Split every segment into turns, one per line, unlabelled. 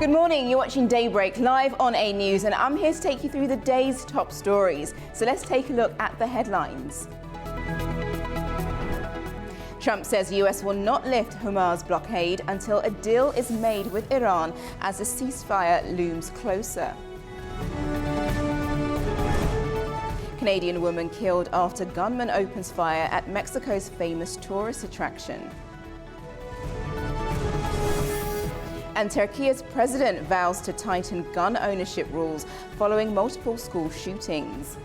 Good morning, you're watching Daybreak live on A News, and I'm here to take you through the day's top stories. So let's take a look at the headlines. Trump says US will not lift Hormuz blockade until a deal is made with Iran as the ceasefire looms closer. Canadian woman killed after gunman opens fire at Mexico's famous tourist attraction. And Turkey's president vows to tighten gun ownership rules following multiple school shootings.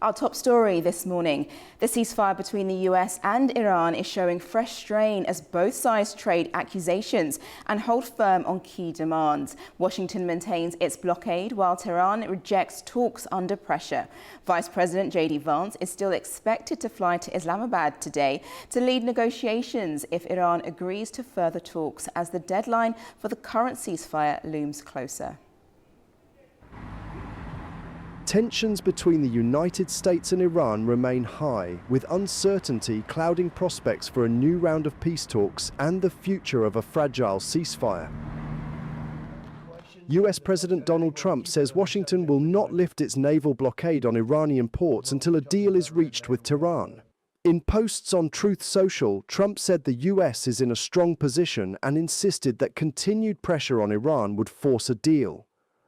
Our top story this morning. The ceasefire between the US and Iran is showing fresh strain as both sides trade accusations and hold firm on key demands. Washington maintains its blockade while Tehran rejects talks under pressure. Vice President J.D. Vance is still expected to fly to Islamabad today to lead negotiations if Iran agrees to further talks as the deadline for the current ceasefire looms closer.
Tensions between the United States and Iran remain high, with uncertainty clouding prospects for a new round of peace talks and the future of a fragile ceasefire. US President Donald Trump says Washington will not lift its naval blockade on Iranian ports until a deal is reached with Tehran. In posts on Truth Social, Trump said the US is in a strong position and insisted that continued pressure on Iran would force a deal.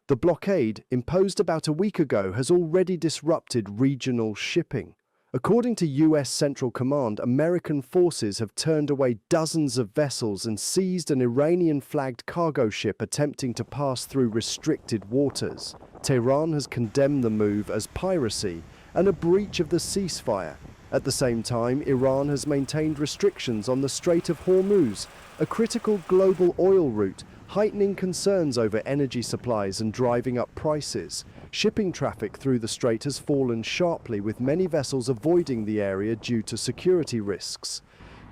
The blockade, imposed about a week ago, has already disrupted regional shipping. According to US Central Command, American forces have turned away dozens of vessels and seized an Iranian-flagged cargo ship attempting to pass through restricted waters. Tehran has condemned the move as piracy and a breach of the ceasefire. At the same time, Iran has maintained restrictions on the Strait of Hormuz, a critical global oil route, heightening concerns over energy supplies and driving up prices. Shipping traffic through the strait has fallen sharply, with many vessels avoiding the area due to security risks.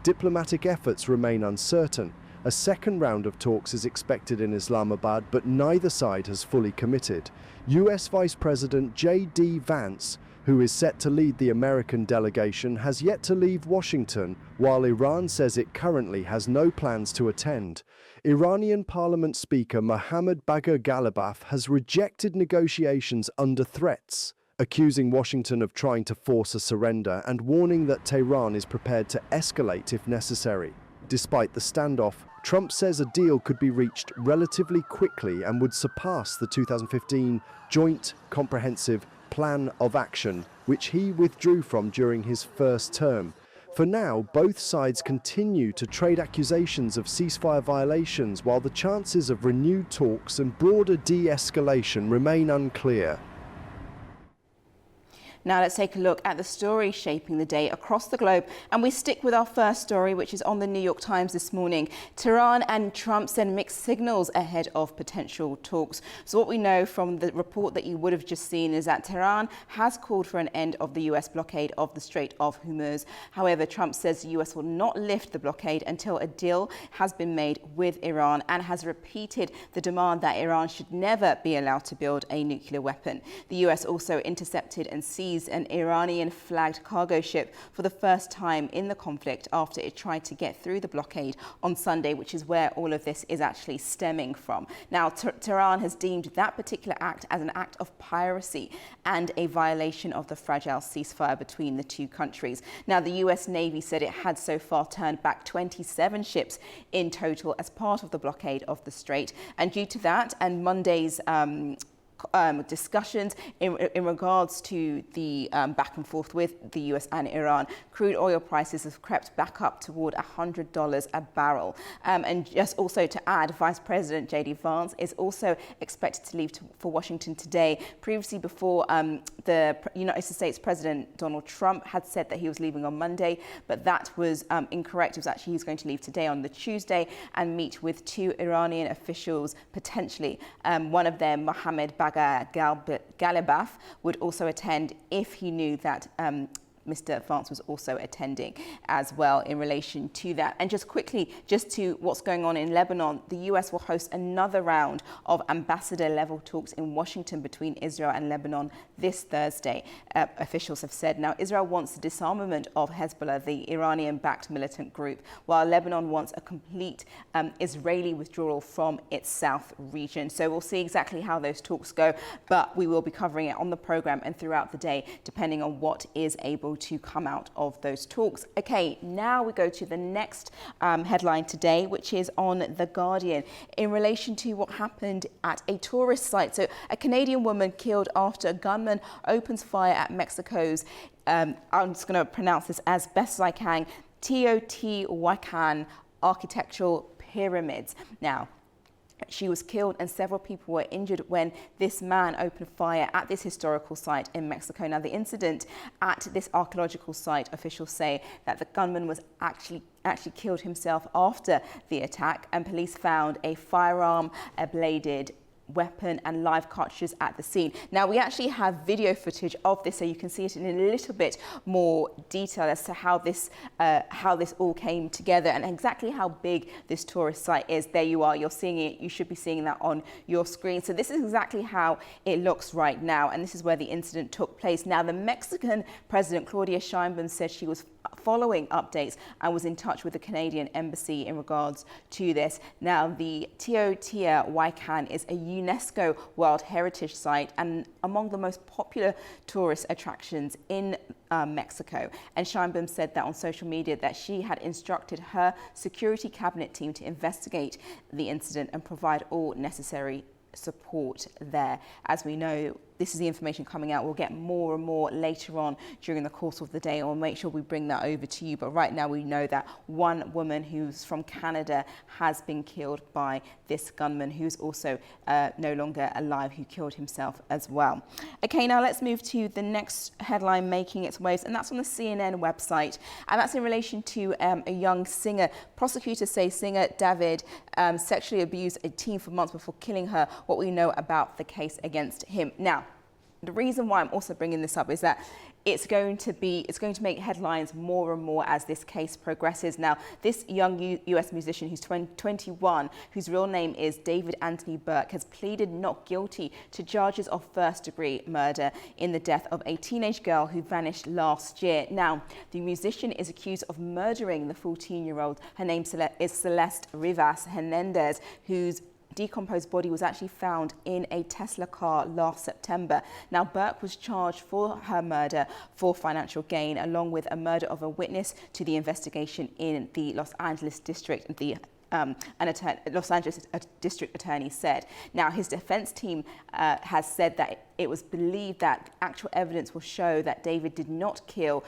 Diplomatic efforts remain uncertain. A second round of talks is expected in Islamabad, but neither side has fully committed. US Vice President J.D. Vance, who is set to lead the American delegation, has yet to leave Washington, while Iran says it currently has no plans to attend. Iranian Parliament Speaker Mohammad Bagher Ghalibaf has rejected negotiations under threats, accusing Washington of trying to force a surrender and warning that Tehran is prepared to escalate if necessary. Despite the standoff, Trump says a deal could be reached relatively quickly and would surpass the 2015 Joint Comprehensive Plan of Action, which he withdrew from during his first term. For now, both sides continue to trade accusations of ceasefire violations, while the chances of renewed talks and broader de-escalation remain unclear.
Now let's take a look at the stories shaping the day across the globe, and we stick with our first story, which is on the New York Times this morning. Tehran and Trump send mixed signals ahead of potential talks. So what we know from the report that you would have just seen is that Tehran has called for an end of the US blockade of the Strait of Hormuz. However, Trump says the US will not lift the blockade until a deal has been made with Iran, and has repeated the demand that Iran should never be allowed to build a nuclear weapon. The US also intercepted and seized an Iranian-flagged cargo ship for the first time in the conflict after it tried to get through the blockade on Sunday, which is where all of this is actually stemming from. Now, Tehran has deemed that particular act as an act of piracy and a violation of the fragile ceasefire between the two countries. Now, the US Navy said it had so far turned back 27 ships in total as part of the blockade of the strait. And due to that and Monday's discussions in regards to the back and forth with the US and Iran, crude oil prices have crept back up toward $100 a barrel. And just also to add, Vice President J.D. Vance is also expected to leave for Washington today. Previously, before the United States President Donald Trump had said that he was leaving on Monday, but that was incorrect. It was actually he's going to leave today on the Tuesday and meet with two Iranian officials potentially. One of them, Mohammad Bagher Ghalibaf, would also attend if he knew that Mr. Vance was also attending as well in relation to that. And just quickly, just to what's going on in Lebanon, the US will host another round of ambassador-level talks in Washington between Israel and Lebanon this Thursday, officials have said. Now, Israel wants the disarmament of Hezbollah, the Iranian-backed militant group, while Lebanon wants a complete Israeli withdrawal from its south region. So we'll see exactly how those talks go, but we will be covering it on the program and throughout the day, depending on what is able to come out of those talks. Okay, now we go to the next headline today, which is on The Guardian in relation to what happened at a tourist site. So a Canadian woman killed after a gunman opens fire at Mexico's, I'm just going to pronounce this as best as I can, Teotihuacan architectural pyramids. Now, she was killed and several people were injured when this man opened fire at this historical site in Mexico. Now, the incident at this archaeological site, officials say that the gunman was actually killed himself after the attack, and police found a firearm, a bladed weapon and live cartridges at the scene. Now, we actually have video footage of this, so you can see it in a little bit more detail as to how this all came together and exactly how big this tourist site is. There you are, you're seeing it. You should be seeing that on your screen. So this is exactly how it looks right now, and this is where the incident took place. Now, the Mexican president, Claudia Sheinbaum, said she was following updates and was in touch with the Canadian embassy in regards to this. Now, the Teotihuacan is a UNESCO World Heritage Site and among the most popular tourist attractions in Mexico. And Sheinbaum said that on social media that she had instructed her security cabinet team to investigate the incident and provide all necessary support there. As we know, this is the information coming out. We'll get more and more later on during the course of the day. I'll make sure we bring that over to you. But right now we know that one woman who's from Canada has been killed by this gunman who's also no longer alive, who killed himself as well. Okay, now let's move to the next headline making its waves, and that's on the CNN website. And that's in relation to a young singer. Prosecutors say singer David sexually abused a teen for months before killing her. What we know about the case against him. Now, the reason why I'm also bringing this up is that it's going to make headlines more and more as this case progresses. Now, this young U.S. musician who's 21, whose real name is David Anthony Burke, has pleaded not guilty to charges of first-degree murder in the death of a teenage girl who vanished last year. Now, the musician is accused of murdering the 14-year-old. Her name is Celeste Rivas Hernandez, whose decomposed body was actually found in a Tesla car last September. Now, Burke was charged for her murder for financial gain, along with a murder of a witness to the investigation in the Los Angeles district. Los Angeles district attorney said. Now, his defense team has said that it was believed that actual evidence will show that David did not kill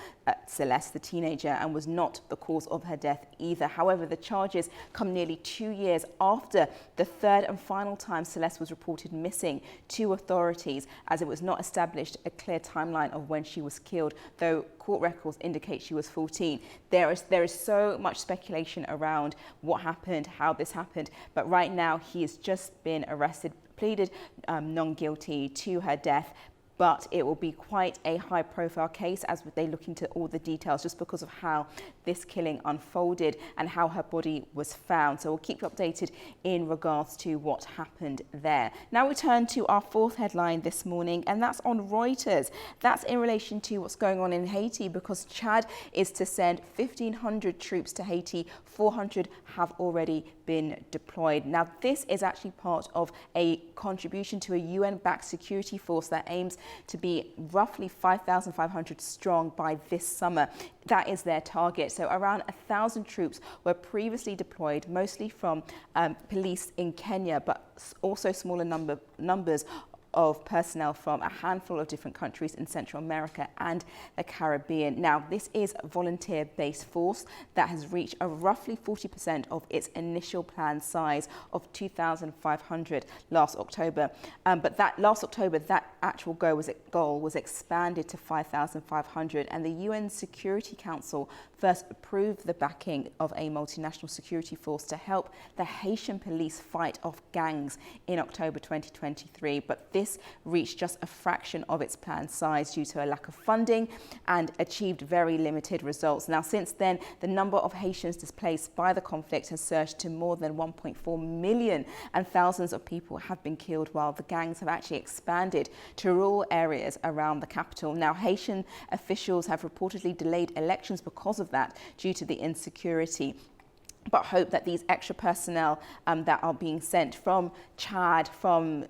Celeste, the teenager, and was not the cause of her death either. However, the charges come nearly 2 years after the third and final time Celeste was reported missing to authorities, as it was not established a clear timeline of when she was killed, though court records indicate she was 14. There is so much speculation around what happened, how this happened, but right now he has just been arrested, pleaded non-guilty to her death. But it will be quite a high-profile case as they look into all the details, just because of how this killing unfolded and how her body was found. So we'll keep you updated in regards to what happened there. Now we turn to our fourth headline this morning, and that's on Reuters. That's in relation to what's going on in Haiti, because Chad is to send 1,500 troops to Haiti. 400 have already been deployed. Now, this is actually part of a contribution to a UN-backed security force that aims to be roughly 5,500 strong by this summer. That is their target. So around 1,000 troops were previously deployed, mostly from police in Kenya, but also smaller numbers of personnel from a handful of different countries in Central America and the Caribbean. Now, this is a volunteer-based force that has reached a roughly 40% of its initial planned size of 2,500 last October. But that last October, that actual goal was expanded to 5,500, and the UN Security Council first approved the backing of a multinational security force to help the Haitian police fight off gangs in October 2023. But this this reached just a fraction of its planned size due to a lack of funding and achieved very limited results. Now, since then, the number of Haitians displaced by the conflict has surged to more than 1.4 million, and thousands of people have been killed, while the gangs have actually expanded to rural areas around the capital. Now, Haitian officials have reportedly delayed elections because of that, due to the insecurity, but hope that these extra personnel that are being sent from Chad, from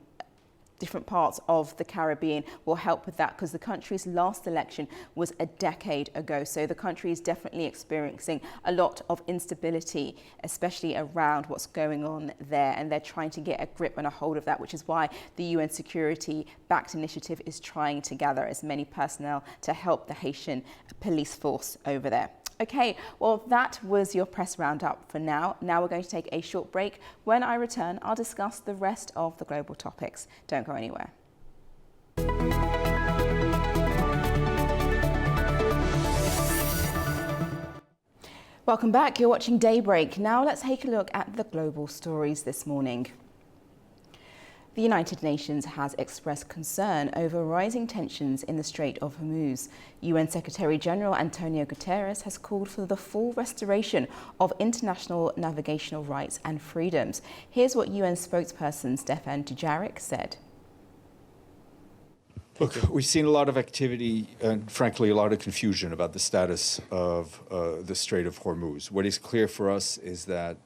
different parts of the Caribbean, will help with that, because the country's last election was a decade ago. So the country is definitely experiencing a lot of instability, especially around what's going on there. And they're trying to get a grip and a hold of that, which is why the UN security-backed initiative is trying to gather as many personnel to help the Haitian police force over there. Okay, well, that was your press roundup for now. Now we're going to take a short break. When I return, I'll discuss the rest of the global topics. Don't go anywhere. Welcome back. You're watching Daybreak. Now let's take a look at the global stories this morning. The United Nations has expressed concern over rising tensions in the Strait of Hormuz. UN Secretary-General Antonio Guterres has called for the full restoration of international navigational rights and freedoms. Here's what UN spokesperson Stefan Dujarric said.
Look, we've seen a lot of activity and, frankly, a lot of confusion about the status of the Strait of Hormuz. What is clear for us is that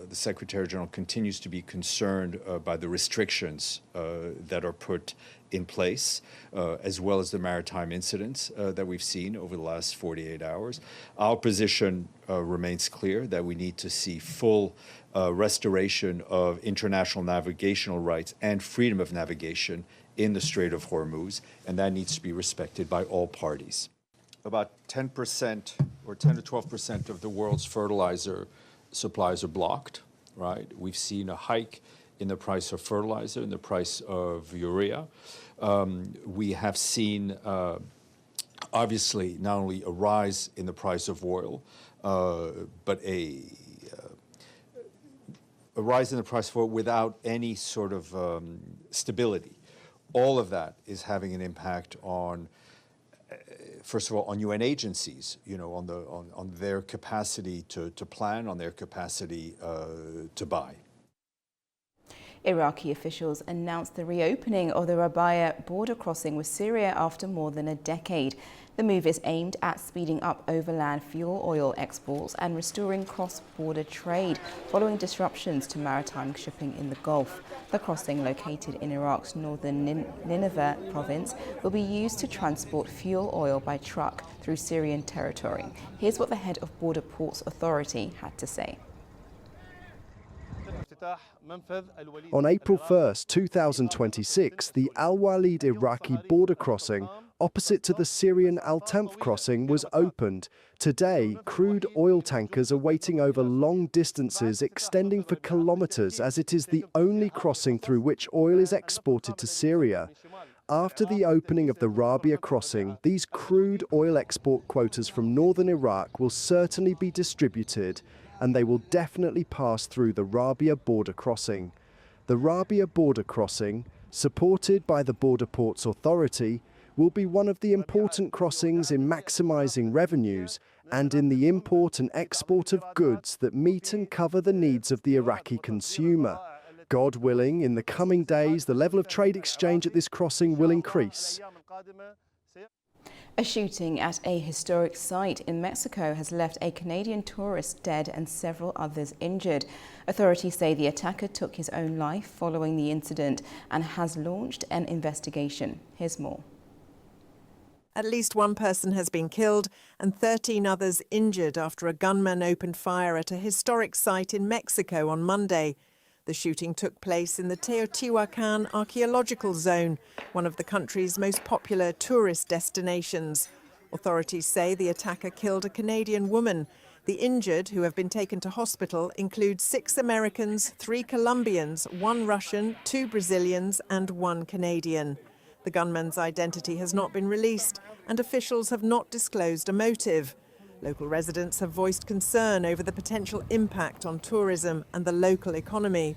the Secretary-General continues to be concerned by the restrictions that are put in place, as well as the maritime incidents that we've seen over the last 48 hours. Our position remains clear that we need to see full restoration of international navigational rights and freedom of navigation in the Strait of Hormuz, and that needs to be respected by all parties. About 10% or 10 to 12% of the world's fertilizer supplies are blocked, right? We've seen a hike in the price of fertilizer, in the price of urea. We have seen, obviously, not only a rise in the price of oil, but a rise in the price of oil without any sort of stability. All of that is having an impact on, first of all, on UN agencies, you know, on their capacity to plan, on their capacity to buy.
Iraqi officials announced the reopening of the Rabia border crossing with Syria after more than a decade. The move is aimed at speeding up overland fuel oil exports and restoring cross-border trade following disruptions to maritime shipping in the Gulf. The crossing, located in Iraq's northern Nineveh province, will be used to transport fuel oil by truck through Syrian territory. Here's what the head of Border Ports Authority had to say.
On April 1st, 2026, the Al-Walid Iraqi border crossing opposite to the Syrian Al-Tanf crossing was opened. Today, crude oil tankers are waiting over long distances extending for kilometers, as it is the only crossing through which oil is exported to Syria. After the opening of the Rabia crossing, these crude oil export quotas from northern Iraq will certainly be distributed, and they will definitely pass through the Rabia border crossing. The Rabia border crossing, supported by the Border Ports Authority, will be one of the important crossings in maximizing revenues and in the import and export of goods that meet and cover the needs of the Iraqi consumer. God willing, in the coming days, the level of trade exchange at this crossing will increase.
A shooting at a historic site in Mexico has left a Canadian tourist dead and several others injured. Authorities say the attacker took his own life following the incident and has launched an investigation. Here's more.
At least one person has been killed and 13 others injured after a gunman opened fire at a historic site in Mexico on Monday. The shooting took place in the Teotihuacan archaeological zone, one of the country's most popular tourist destinations. Authorities say the attacker killed a Canadian woman. The injured, who have been taken to hospital, include 6 Americans, 3 Colombians, 1 Russian, 2 Brazilians and 1 Canadian. The gunman's identity has not been released, and officials have not disclosed a motive. Local residents have voiced concern over the potential impact on tourism and the local economy.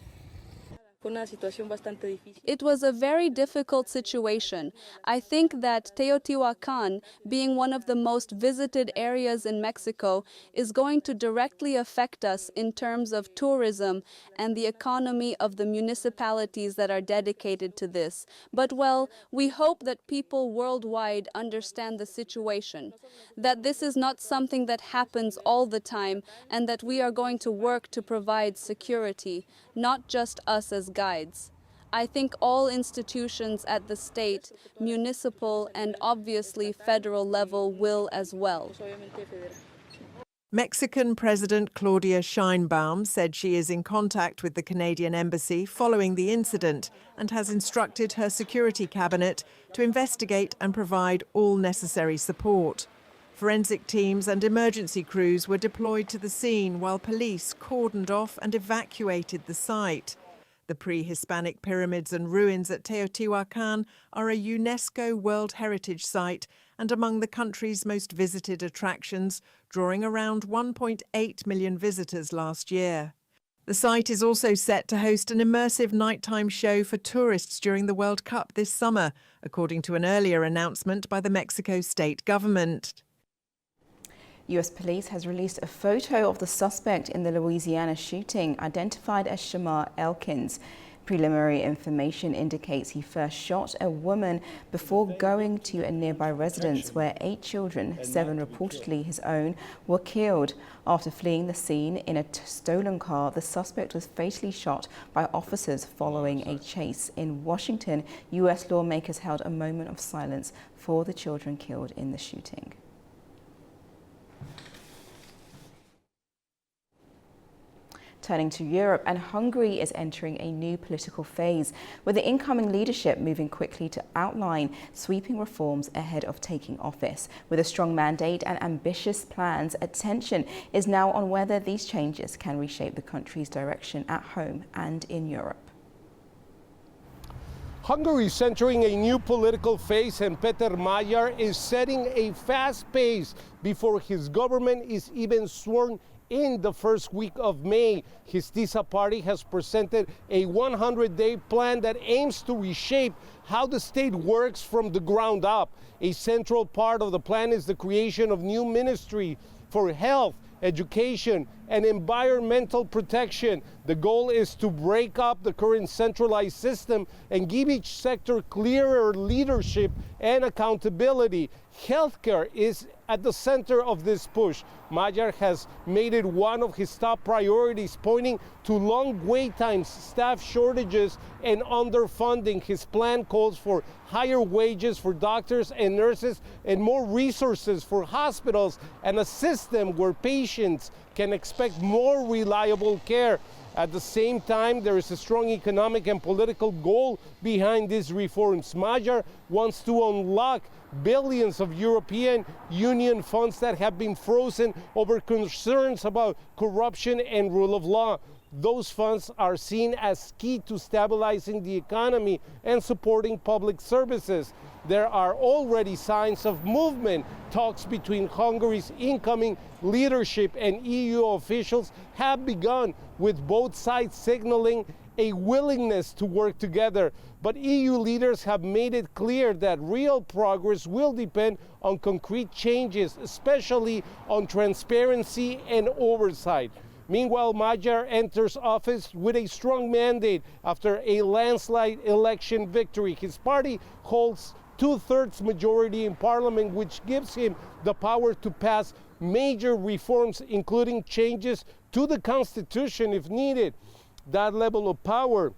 It was a very difficult situation. I think that Teotihuacan, being one of the most visited areas in Mexico, is going to directly affect us in terms of tourism and the economy of the municipalities that are dedicated to this. But, well, we hope that people worldwide understand the situation, that this is not something that happens all the time, and that we are going to work to provide security, not just us as guides. I think all institutions at the state, municipal, and obviously federal level will as well.
Mexican President Claudia Sheinbaum said she is in contact with the Canadian embassy following the incident and has instructed her security cabinet to investigate and provide all necessary support. Forensic teams and emergency crews were deployed to the scene while police cordoned off and evacuated the site. The pre-Hispanic pyramids and ruins at Teotihuacan are a UNESCO World Heritage Site and among the country's most visited attractions, drawing around 1.8 million visitors last year. The site is also set to host an immersive nighttime show for tourists during the World Cup this summer, according to an earlier announcement by the Mexico state government.
U.S. police has released a photo of the suspect in the Louisiana shooting, identified as Shamar Elkins. Preliminary information indicates he first shot a woman before going to a nearby residence where 8 children, 7 reportedly his own, were killed. After fleeing the scene in a stolen car, the suspect was fatally shot by officers following a chase. In Washington, U.S. lawmakers held a moment of silence for the children killed in the shooting. Turning to Europe, and Hungary is entering a new political phase, with the incoming leadership moving quickly to outline sweeping reforms ahead of taking office. With a strong mandate and ambitious plans, attention is now on whether these changes can reshape the country's direction at home and in Europe.
Hungary is entering a new political phase, and Peter Magyar is setting a fast pace before his government is even sworn in the first week of May. His TISA party has presented a 100-day plan that aims to reshape how the state works from the ground up. A central part of the plan is the creation of new ministry for health, education, and environmental protection. The goal is to break up the current centralized system and give each sector clearer leadership and accountability. Healthcare is at the center of this push. Magyar has made it one of his top priorities, pointing to long wait times, staff shortages, and underfunding. His plan calls for higher wages for doctors and nurses and more resources for hospitals and a system where patients can expect more reliable care. At the same time, there is a strong economic and political goal behind these reforms. Magyar wants to unlock billions of European Union funds that have been frozen over concerns about corruption and rule of law. Those funds are seen as key to stabilizing the economy and supporting public services. There are already signs of movement. Talks between Hungary's incoming leadership and EU officials have begun, with both sides signaling a willingness to work together. But EU leaders have made it clear that real progress will depend on concrete changes, especially on transparency and oversight. Meanwhile, Magyar enters office with a strong mandate after a landslide election victory. His party holds 2/3 majority in parliament, which gives him the power to pass major reforms, including changes to the constitution if needed. That level of power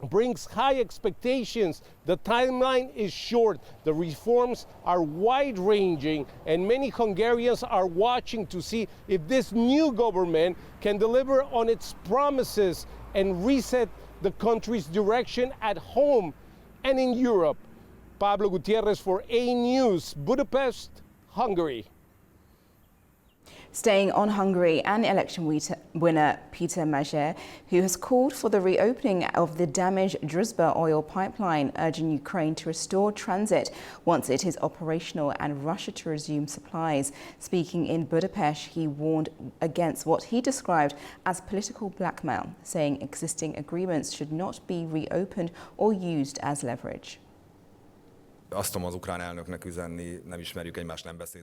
brings high expectations. The timeline is short. The reforms are wide-ranging, and many Hungarians are watching to see if this new government can deliver on its promises and reset the country's direction at home and in Europe. Pablo Gutierrez for A News, Budapest, Hungary.
Staying on Hungary, and election winner Peter Major, who has called for the reopening of the damaged Druzhba oil pipeline, urging Ukraine to restore transit once it is operational and Russia to resume supplies. Speaking in Budapest, he warned against what he described as political blackmail, saying existing agreements should not be reopened or used as leverage.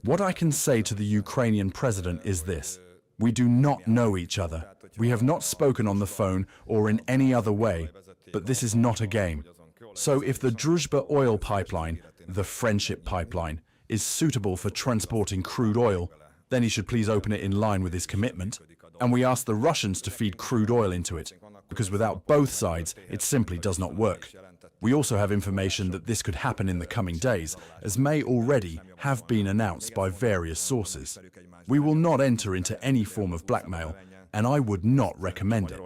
What I can say to the Ukrainian president is this. We do not know each other. We have not spoken on the phone or in any other way, but this is not a game. So if the Druzhba oil pipeline, the friendship pipeline, is suitable for transporting crude oil, then he should please open it in line with his commitment. And we ask the Russians to feed crude oil into it, because without both sides, it simply does not work. We also have information that this could happen in the coming days, as may already have been announced by various sources. We will not enter into any form of blackmail, and I would not recommend it.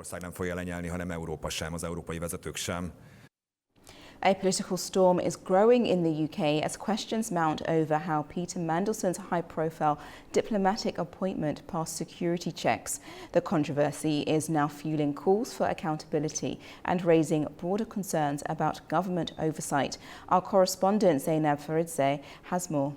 A political storm is growing in the UK as questions mount over how Peter Mandelson's high-profile diplomatic appointment passed security checks. The controversy is now fueling calls for accountability and raising broader concerns about government oversight. Our correspondent Zainab Faridze has more.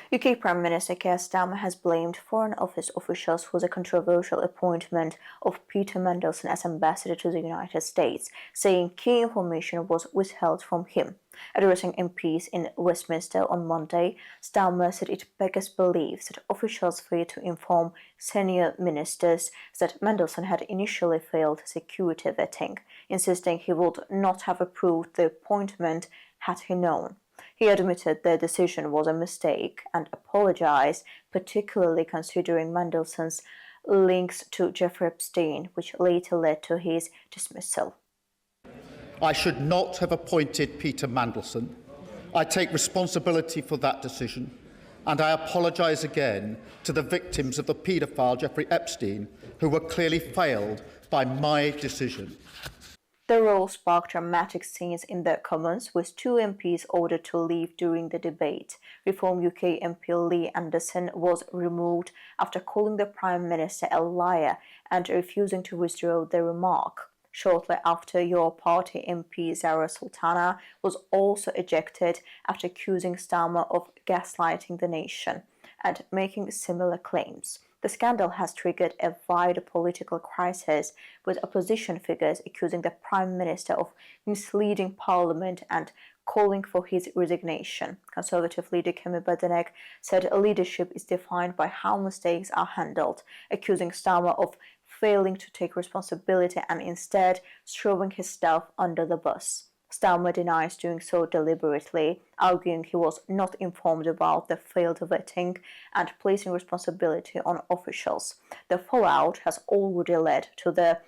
UK Prime Minister Keir Starmer has blamed Foreign Office officials for the controversial appointment of Peter Mandelson as ambassador to the United States, saying key information was withheld from him. Addressing MPs in Westminster on Monday, Starmer said it beggars belief that officials failed to inform senior ministers that Mandelson had initially failed security vetting, insisting he would not have approved the appointment had he known. He admitted the decision was a mistake and apologized, particularly considering Mandelson's links to Jeffrey Epstein, which later led to his dismissal.
I should not have appointed Peter Mandelson. I take responsibility for that decision, and I apologise again to the victims of the paedophile Jeffrey Epstein, who were clearly failed by my decision.
The role sparked dramatic scenes in the Commons, with two MPs ordered to leave during the debate. Reform UK MP Lee Anderson was removed after calling the Prime Minister a liar and refusing to withdraw the remark. Shortly after, your party MP Zara Sultana was also ejected after accusing Starmer of gaslighting the nation and making similar claims. The scandal has triggered a wider political crisis, with opposition figures accusing the Prime Minister of misleading Parliament and calling for his resignation. Conservative leader Kemi Badenoch said leadership is defined by how mistakes are handled, accusing Starmer of failing to take responsibility and instead throwing his staff under the bus. Starmer denies doing so deliberately, arguing he was not informed about the failed vetting and placing responsibility on officials. The fallout has already led to the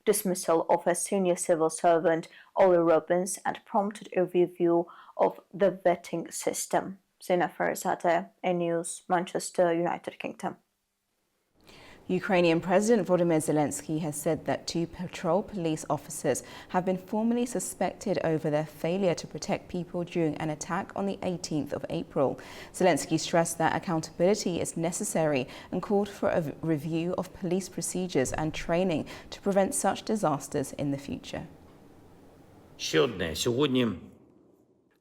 dismissal of a senior civil servant, Ollie Robbins, and prompted a review of the vetting system. Zina Farizadeh, A News, Manchester, United Kingdom.
Ukrainian President Volodymyr Zelensky has said that two patrol police officers have been formally suspected over their failure to protect people during an attack on the 18th of April. Zelensky stressed that accountability is necessary and called for a review of police procedures and training to prevent such disasters in the future.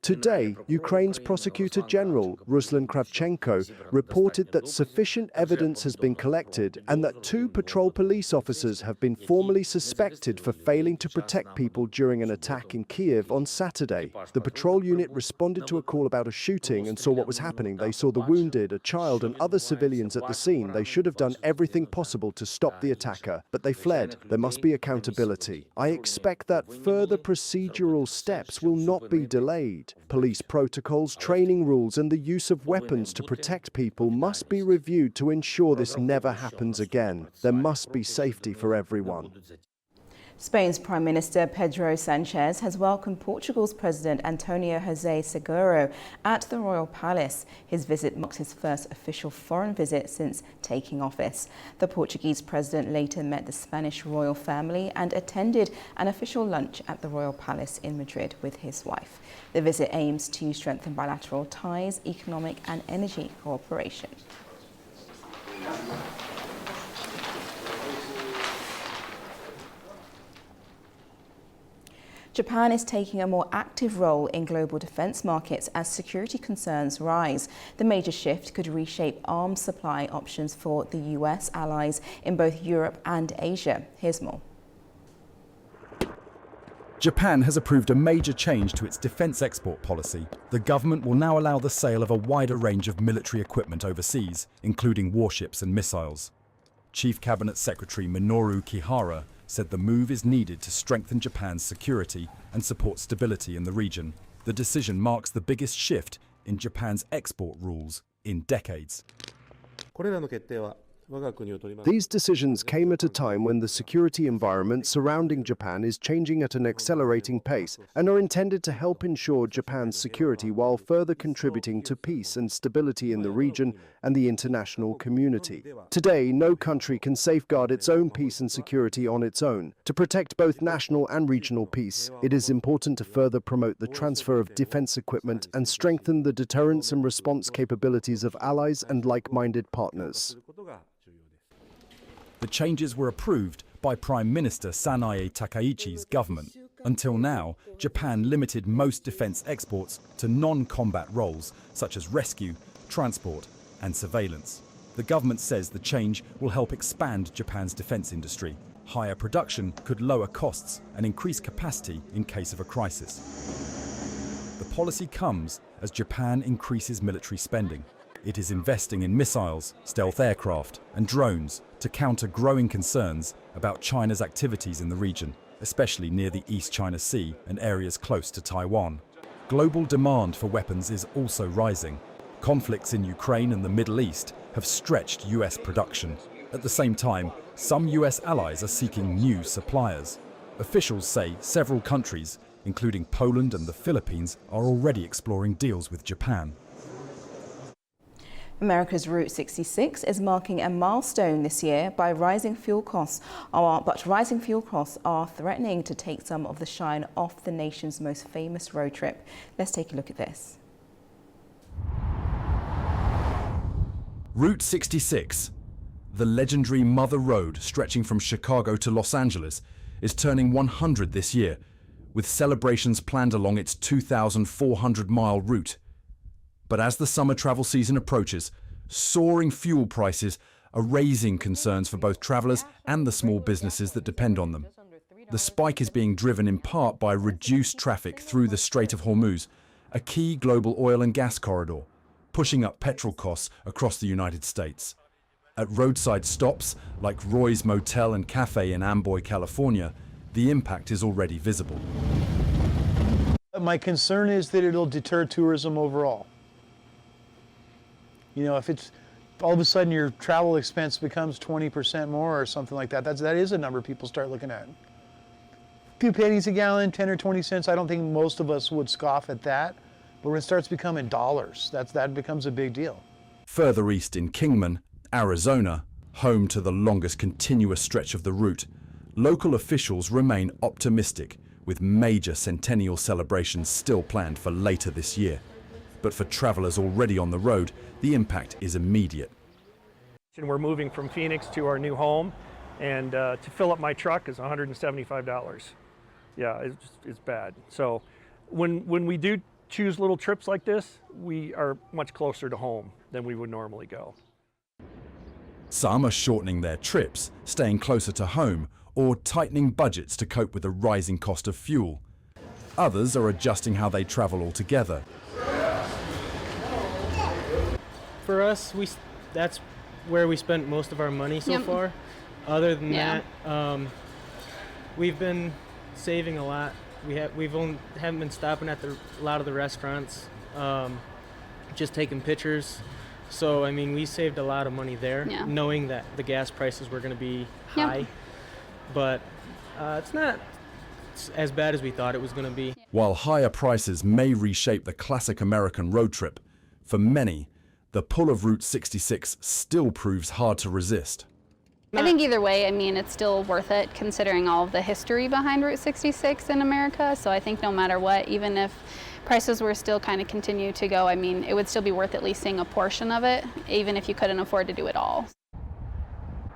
Today, Ukraine's Prosecutor General, Ruslan Kravchenko, reported that sufficient evidence has been collected and that two patrol police officers have been formally suspected for failing to protect people during an attack in Kiev on Saturday. The patrol unit responded to a call about a shooting and saw what was happening. They saw the wounded, a child and other civilians at the scene. They should have done everything possible to stop the attacker, but they fled. There must be accountability. I expect that further procedural steps will not be delayed. Police protocols, training rules and the use of weapons to protect people must be reviewed to ensure this never happens again. There must be safety for everyone.
Spain's Prime Minister Pedro Sanchez has welcomed Portugal's President Antonio José Seguro at the Royal Palace. His visit marks his first official foreign visit since taking office. The Portuguese president later met the Spanish royal family and attended an official lunch at the Royal Palace in Madrid with his wife. The visit aims to strengthen bilateral ties, economic and energy cooperation. Japan is taking a more active role in global defence markets as security concerns rise. The major shift could reshape arms supply options for the US allies in both Europe and Asia. Here's more.
Japan has approved a major change to its defence export policy. The government will now allow the sale of a wider range of military equipment overseas, including warships and missiles. Chief Cabinet Secretary Minoru Kihara said the move is needed to strengthen Japan's security and support stability in the region. The decision marks the biggest shift in Japan's export rules in decades.
These decisions came at a time when the security environment surrounding Japan is changing at an accelerating pace and are intended to help ensure Japan's security while further contributing to peace and stability in the region and the international community. Today, no country can safeguard its own peace and security on its own. To protect both national and regional peace, it is important to further promote the transfer of defense equipment and strengthen the deterrence and response capabilities of allies and like-minded partners.
The changes were approved by Prime Minister Sanae Takaichi's government. Until now, Japan limited most defence exports to non-combat roles such as rescue, transport and surveillance. The government says the change will help expand Japan's defence industry. Higher production could lower costs and increase capacity in case of a crisis. The policy comes as Japan increases military spending. It is investing in missiles, stealth aircraft and drones to counter growing concerns about China's activities in the region, especially near the East China Sea and areas close to Taiwan. Global demand for weapons is also rising. Conflicts in Ukraine and the Middle East have stretched US production. At the same time, some US allies are seeking new suppliers. Officials say several countries, including Poland and the Philippines, are already exploring deals with Japan.
America's Route 66 is marking a milestone this year by rising fuel costs, but rising fuel costs are threatening to take some of the shine off the nation's most famous road trip. Let's take a look at this.
Route 66, the legendary Mother Road stretching from Chicago to Los Angeles, is turning 100 this year, with celebrations planned along its 2,400-mile route. But as the summer travel season approaches, soaring fuel prices are raising concerns for both travelers and the small businesses that depend on them. The spike is being driven in part by reduced traffic through the Strait of Hormuz, a key global oil and gas corridor, pushing up petrol costs across the United States. At roadside stops like Roy's Motel and Cafe in Amboy, California, the impact is already visible.
My concern is that it'll deter tourism overall. You know, if it's all of a sudden your travel expense becomes 20% more or something like that, that is a number people start looking at. A few pennies a gallon, 10 or 20 cents, I don't think most of us would scoff at that. But when it starts becoming dollars, that becomes a big deal.
Further east in Kingman, Arizona, home to the longest continuous stretch of the route, local officials remain optimistic, with major centennial celebrations still planned for later this year. But for travelers already on the road, the impact is immediate.
We're moving from Phoenix to our new home, and to fill up my truck is $175. Yeah, it's bad. So when we do choose little trips like this, we are much closer to home than we would normally go.
Some are shortening their trips, staying closer to home, or tightening budgets to cope with the rising cost of fuel. Others are adjusting how they travel altogether.
For us, that's where we spent most of our money so far. Other than that, we've been saving a lot. Haven't been stopping at a lot of the restaurants, just taking pictures. So I mean, we saved a lot of money there, knowing that the gas prices were going to be high. But It's not as bad as we thought it was going to be.
While higher prices may reshape the classic American road trip, for many, the pull of Route 66 still proves hard to resist.
I think either way, I mean, it's still worth it considering all of the history behind Route 66 in America. So I think no matter what, even if prices were still kind of continue to go, I mean, it would still be worth at least seeing a portion of it, even if you couldn't afford to do it all.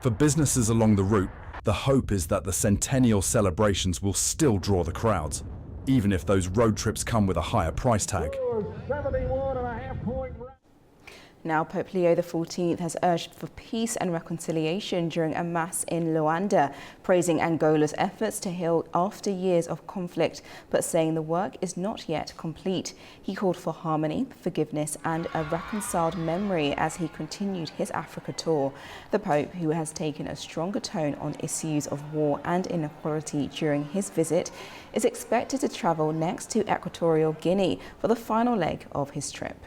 For businesses along the route, the hope is that the centennial celebrations will still draw the crowds, even if those road trips come with a higher price tag.
Now, Pope Leo XIV has urged for peace and reconciliation during a mass in Luanda, praising Angola's efforts to heal after years of conflict, but saying the work is not yet complete. He called for harmony, forgiveness and a reconciled memory as he continued his Africa tour. The Pope, who has taken a stronger tone on issues of war and inequality during his visit, is expected to travel next to Equatorial Guinea for the final leg of his trip.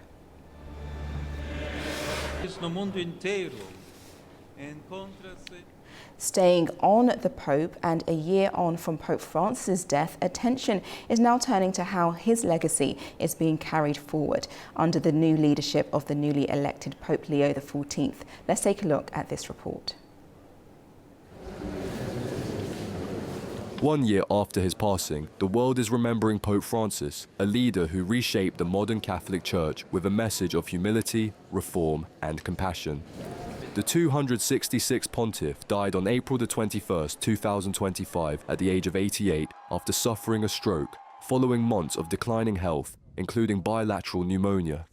Staying on the Pope and a year on from Pope Francis' death, attention is now turning to how his legacy is being carried forward under the new leadership of the newly elected Pope Leo XIV. Let's take a look at this report.
1 year after his passing, the world is remembering Pope Francis, a leader who reshaped the modern Catholic Church with a message of humility, reform, and compassion. The 266th pontiff died on April 21, 2025, at the age of 88 after suffering a stroke, following months of declining health, including bilateral pneumonia.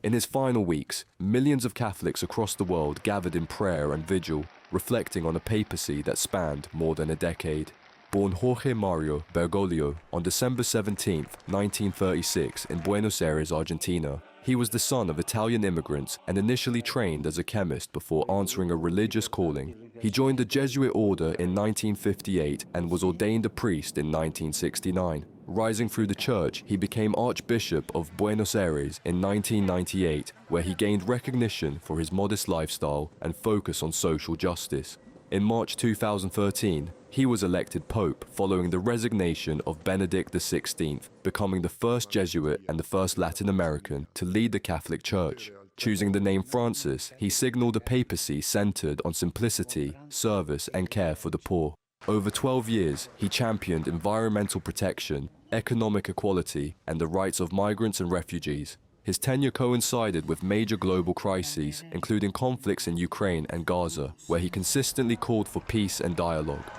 In his final weeks, millions of Catholics across the world gathered in prayer and vigil, reflecting on a papacy that spanned more than a decade. Born Jorge Mario Bergoglio on December 17, 1936 in Buenos Aires, Argentina, he was the son of Italian immigrants and initially trained as a chemist before answering a religious calling. He joined the Jesuit order in 1958 and was ordained a priest in 1969. Rising through the church, he became Archbishop of Buenos Aires in 1998, where he gained recognition for his modest lifestyle and focus on social justice. In March 2013, he was elected Pope following the resignation of Benedict XVI, becoming the first Jesuit and the first Latin American to lead the Catholic Church. Choosing the name Francis, he signaled a papacy centered on simplicity, service, and care for the poor. Over 12 years, he championed environmental protection, economic equality, and the rights of migrants and refugees. His tenure coincided with major global crises, including conflicts in Ukraine and Gaza, where he consistently called for peace and dialogue.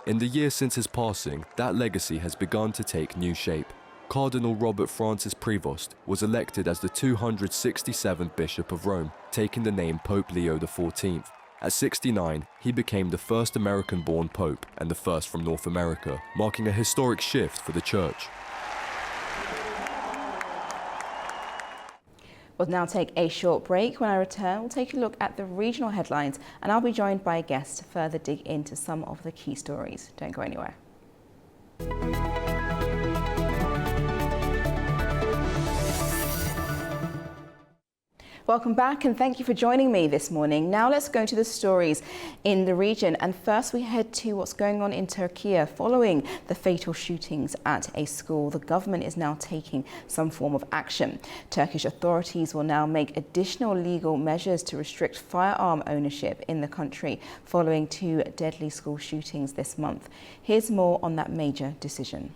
In the years since his passing, that legacy has begun to take new shape. Cardinal Robert Francis Prevost was elected as the 267th Bishop of Rome, taking the name Pope Leo XIV. At 69, he became the first American-born pope and the first from North America, marking a historic shift for the Church.
We'll now take a short break. When I return, we'll take a look at the regional headlines, and I'll be joined by a guest to further dig into some of the key stories. Don't go anywhere. Welcome back and thank you for joining me this morning. Now let's go to the stories in the region, and first we head to what's going on in Turkey following the fatal shootings at a school. The government is now taking some form of action. Turkish authorities will now make additional legal measures to restrict firearm ownership in the country following 2 deadly school shootings this month. Here's more on that major decision.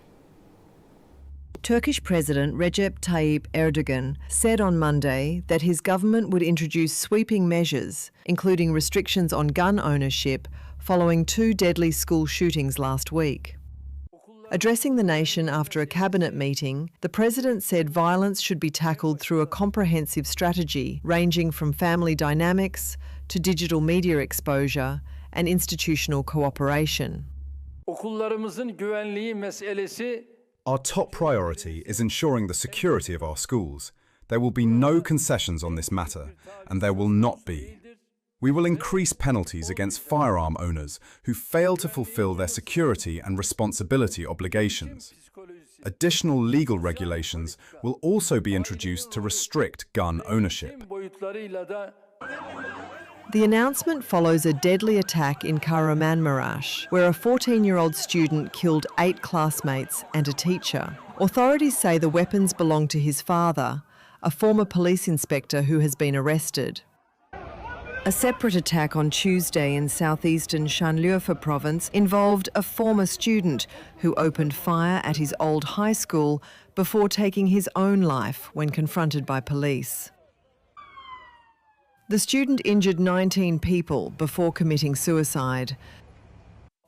Turkish President Recep Tayyip Erdogan said on Monday that his government would introduce sweeping measures, including restrictions on gun ownership, following 2 deadly school shootings last week. Addressing the nation after a cabinet meeting, the president said violence should be tackled through a comprehensive strategy ranging from family dynamics to digital media exposure and institutional cooperation.
Our top priority is ensuring the security of our schools. There will be no concessions on this matter, and there will not be. We will increase penalties against firearm owners who fail to fulfill their security and responsibility obligations. Additional legal regulations will also be introduced to restrict gun ownership.
The announcement follows a deadly attack in Kahramanmaraş, where a 14-year-old student killed 8 classmates and a teacher. Authorities say the weapons belong to his father, a former police inspector who has been arrested. A separate attack on Tuesday in southeastern Şanlıurfa province involved a former student who opened fire at his old high school before taking his own life when confronted by police. The student injured 19 people before committing suicide.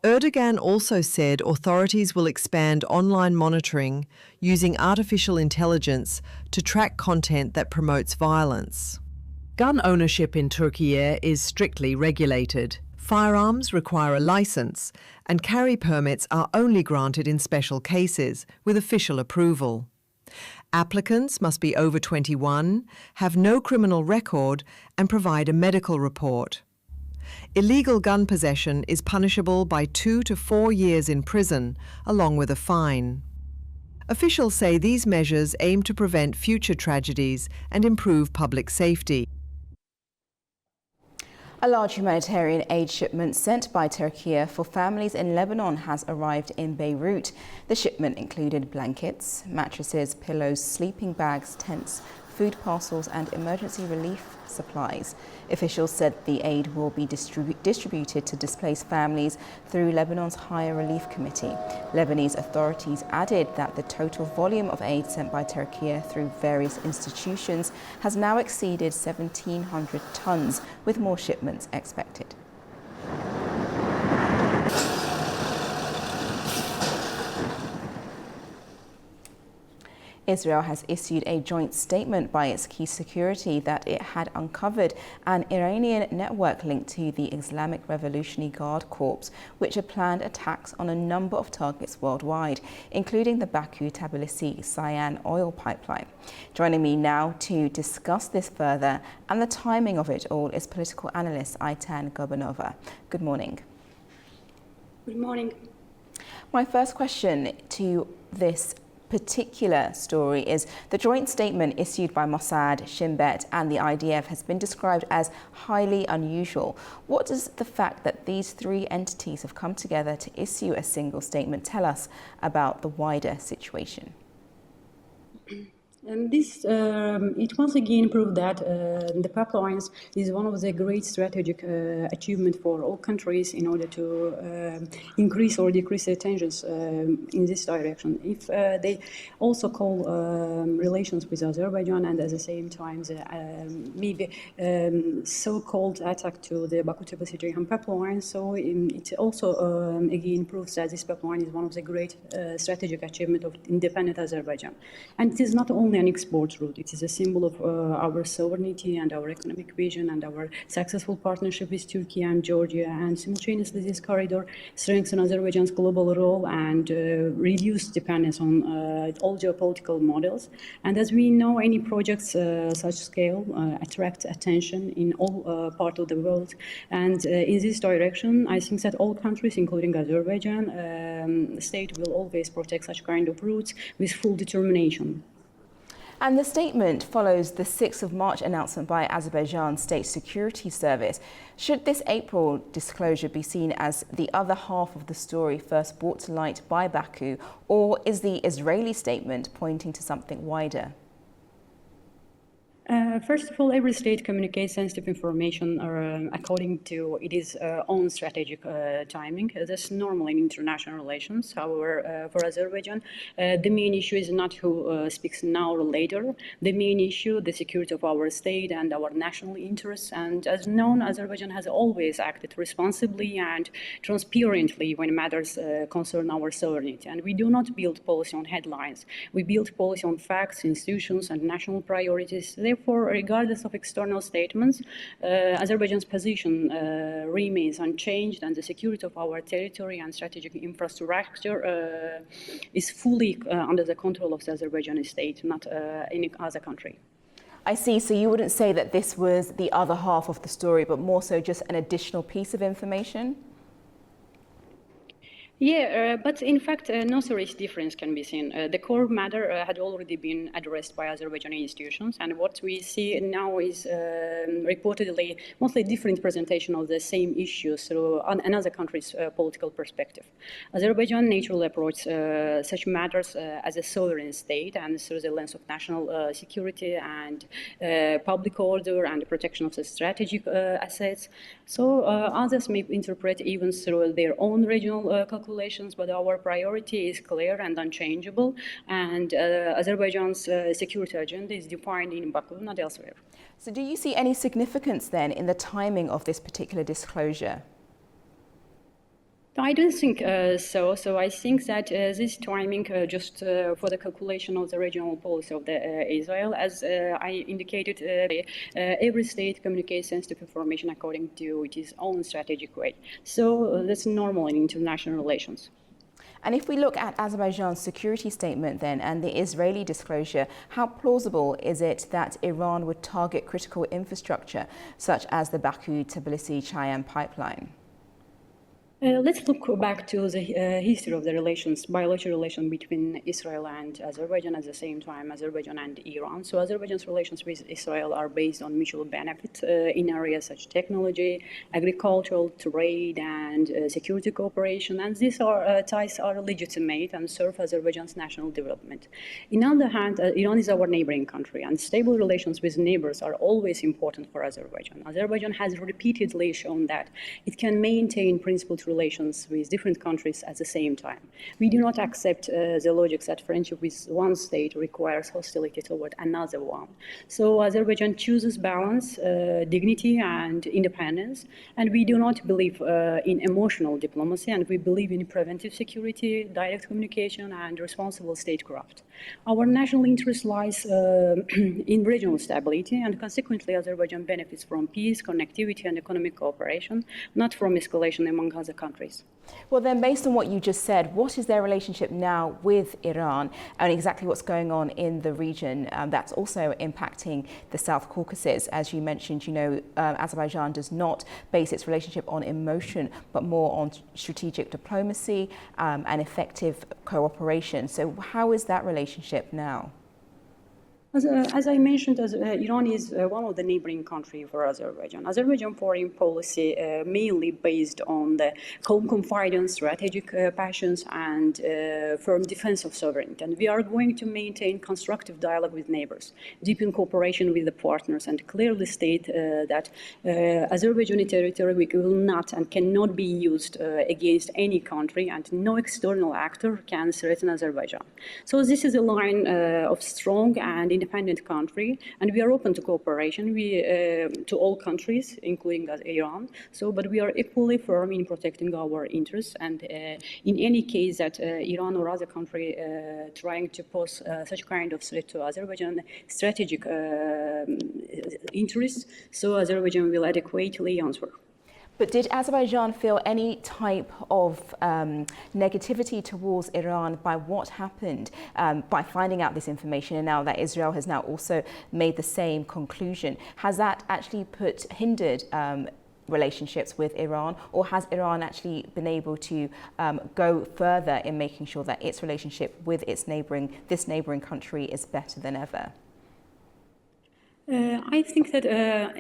Erdogan also said authorities will expand online monitoring using artificial intelligence to track content that promotes violence. Gun ownership in Turkey is strictly regulated. Firearms require a licence, and carry permits are only granted in special cases with official approval. Applicants must be over 21, have no criminal record, and provide a medical report. Illegal gun possession is punishable by 2 to 4 years in prison, along with a fine. Officials say these measures aim to prevent future tragedies and improve public safety.
A large humanitarian aid shipment sent by Turkey for families in Lebanon has arrived in Beirut. The shipment included blankets, mattresses, pillows, sleeping bags, tents, food parcels and emergency relief supplies. Officials said the aid will be distributed to displaced families through Lebanon's Higher Relief Committee. Lebanese authorities added that the total volume of aid sent by Turkey through various institutions has now exceeded 1,700 tons, with more shipments expected. Israel has issued a joint statement by its key security that it had uncovered an Iranian network linked to the Islamic Revolutionary Guard Corps, which had planned attacks on a number of targets worldwide, including the Baku-Tbilisi-Cyan oil pipeline. Joining me now to discuss this further and the timing of it all is political analyst Ayten Gobanova. Good morning.
Good morning.
My first question to this particular story is the joint statement issued by Mossad, Shin Bet and the IDF has been described as highly unusual. What does the fact that these three entities have come together to issue a single statement tell us about the wider situation?
And this, it once again proved that the pipelines is one of the great strategic achievements for all countries in order to increase or decrease their tensions in this direction. If they also call relations with Azerbaijan and at the same time maybe so-called attack to the Baku-Tbilisi pipeline, so it also again proves that this pipeline is one of the great strategic achievements of independent Azerbaijan. And it is not only an export route. It is a symbol of our sovereignty and our economic vision and our successful partnership with Turkey and Georgia. And simultaneously, this corridor strengthens Azerbaijan's global role and reduce dependence on all geopolitical models. And as we know, any projects such scale attract attention in all parts of the world. And in this direction, I think that all countries, including Azerbaijan, state will always protect such kind of routes with full determination.
And the statement follows the 6th of March announcement by Azerbaijan's State Security Service. Should this April disclosure be seen as the other half of the story first brought to light by Baku, or is the Israeli statement pointing to something wider?
First of all, every state communicates sensitive information according to its own strategic timing. That's normal in international relations. However, for Azerbaijan, the main issue is not who speaks now or later. The main issue, the security of our state and our national interests. And as known, Azerbaijan has always acted responsibly and transparently when matters concern our sovereignty. And we do not build policy on headlines. We build policy on facts, institutions, and national priorities. Therefore, regardless of external statements, Azerbaijan's position remains unchanged, and the security of our territory and strategic infrastructure is fully under the control of the Azerbaijani state, not any other country.
I see. So you wouldn't say that this was the other half of the story, but more so just an additional piece of information?
Yeah, but in fact, no serious difference can be seen. The core matter had already been addressed by Azerbaijani institutions, and what we see now is reportedly mostly different presentation of the same issues through another country's political perspective. Azerbaijan naturally approaches such matters as a sovereign state and through the lens of national security and public order and the protection of the strategic assets. So others may interpret even through their own regional calculations, but our priority is clear and unchangeable, and Azerbaijan's security agenda is defined in Baku, not elsewhere.
So do you see any significance then in the timing of this particular disclosure?
I don't think so. So I think that this timing just for the calculation of the regional policy of the Israel, as I indicated, every state communicates sensitive information according to its own strategic way. So that's normal in international relations.
And if we look at Azerbaijan's security statement then and the Israeli disclosure, how plausible is it that Iran would target critical infrastructure such as the Baku-Tbilisi-Cheyenne pipeline?
Let's look back to the history of the bilateral relation between Israel and Azerbaijan, at the same time Azerbaijan and Iran. So Azerbaijan's relations with Israel are based on mutual benefit in areas such as technology, agricultural, trade, and security cooperation. And these ties are legitimate and serve Azerbaijan's national development. On the other hand, Iran is our neighboring country, and stable relations with neighbors are always important for Azerbaijan. Azerbaijan has repeatedly shown that it can maintain principled relations with different countries at the same time. We do not accept the logic that friendship with one state requires hostility toward another one. So Azerbaijan chooses balance, dignity, and independence, and we do not believe in emotional diplomacy, and we believe in preventive security, direct communication, and responsible statecraft. Our national interest lies in regional stability, and consequently Azerbaijan benefits from peace, connectivity, and economic cooperation, not from escalation among other countries.
Well then, based on what you just said, what is their relationship now with Iran and exactly what's going on in the region that's also impacting the South Caucasus? As you mentioned, Azerbaijan does not base its relationship on emotion, but more on strategic diplomacy and effective cooperation. So how is that relationship now?
As I mentioned, Iran is one of the neighboring countries for Azerbaijan. Azerbaijan foreign policy mainly based on the calm confidence, strategic passions, and firm defense of sovereignty. And we are going to maintain constructive dialogue with neighbors, deepen cooperation with the partners, and clearly state that Azerbaijani territory will not and cannot be used against any country, and no external actor can threaten Azerbaijan. So this is a line of strong and independent country, and we are open to cooperation to all countries, including Iran. But we are equally firm in protecting our interests, and in any case that Iran or other country trying to pose such kind of threat to Azerbaijan strategic interests, so Azerbaijan will adequately answer.
But did Azerbaijan feel any type of negativity towards Iran by what happened, by finding out this information, and now that Israel has now also made the same conclusion? Has that actually hindered relationships with Iran, or has Iran actually been able to go further in making sure that its relationship with this neighboring country is better than ever?
I think that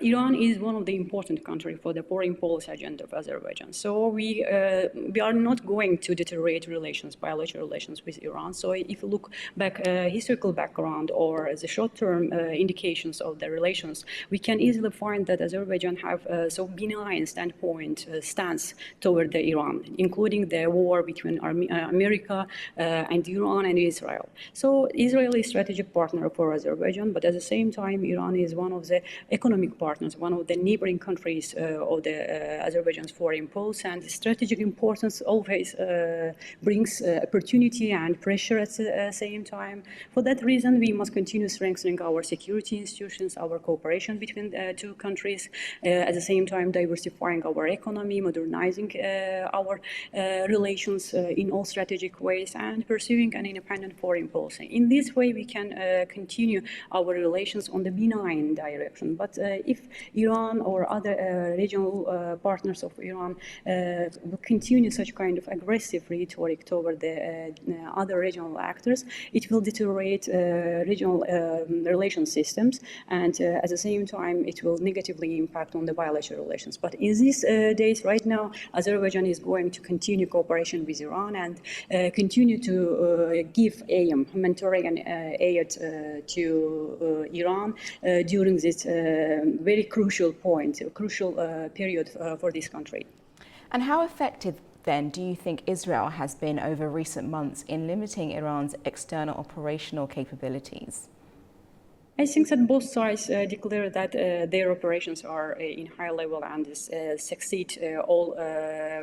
Iran is one of the important countries for the foreign policy agenda of Azerbaijan. So we are not going to deteriorate bilateral relations with Iran. So if you look back, historical background or the short-term indications of the relations, we can easily find that Azerbaijan have so benign stance toward Iran, including the war between America and Iran and Israel. So Israel is a strategic partner for Azerbaijan, but at the same time, Iran is one of the economic partners, one of the neighboring countries of the Azerbaijan's foreign policy, and the strategic importance always brings opportunity and pressure at the same time. For that reason, we must continue strengthening our security institutions, our cooperation between the two countries, at the same time diversifying our economy, modernizing our relations in all strategic ways, and pursuing an independent foreign policy. In this way, we can continue our relations on the benign benign direction. But if Iran or other regional partners of Iran will continue such kind of aggressive rhetoric toward the other regional actors, it will deteriorate regional relation systems, and at the same time, it will negatively impact on the bilateral relations. But in these days, right now, Azerbaijan is going to continue cooperation with Iran and continue to give aid, mentoring and aid to Iran during this very crucial period for this country.
And how effective then do you think Israel has been over recent months in limiting Iran's external operational capabilities?
I think that both sides declare that their operations are in high level and succeed all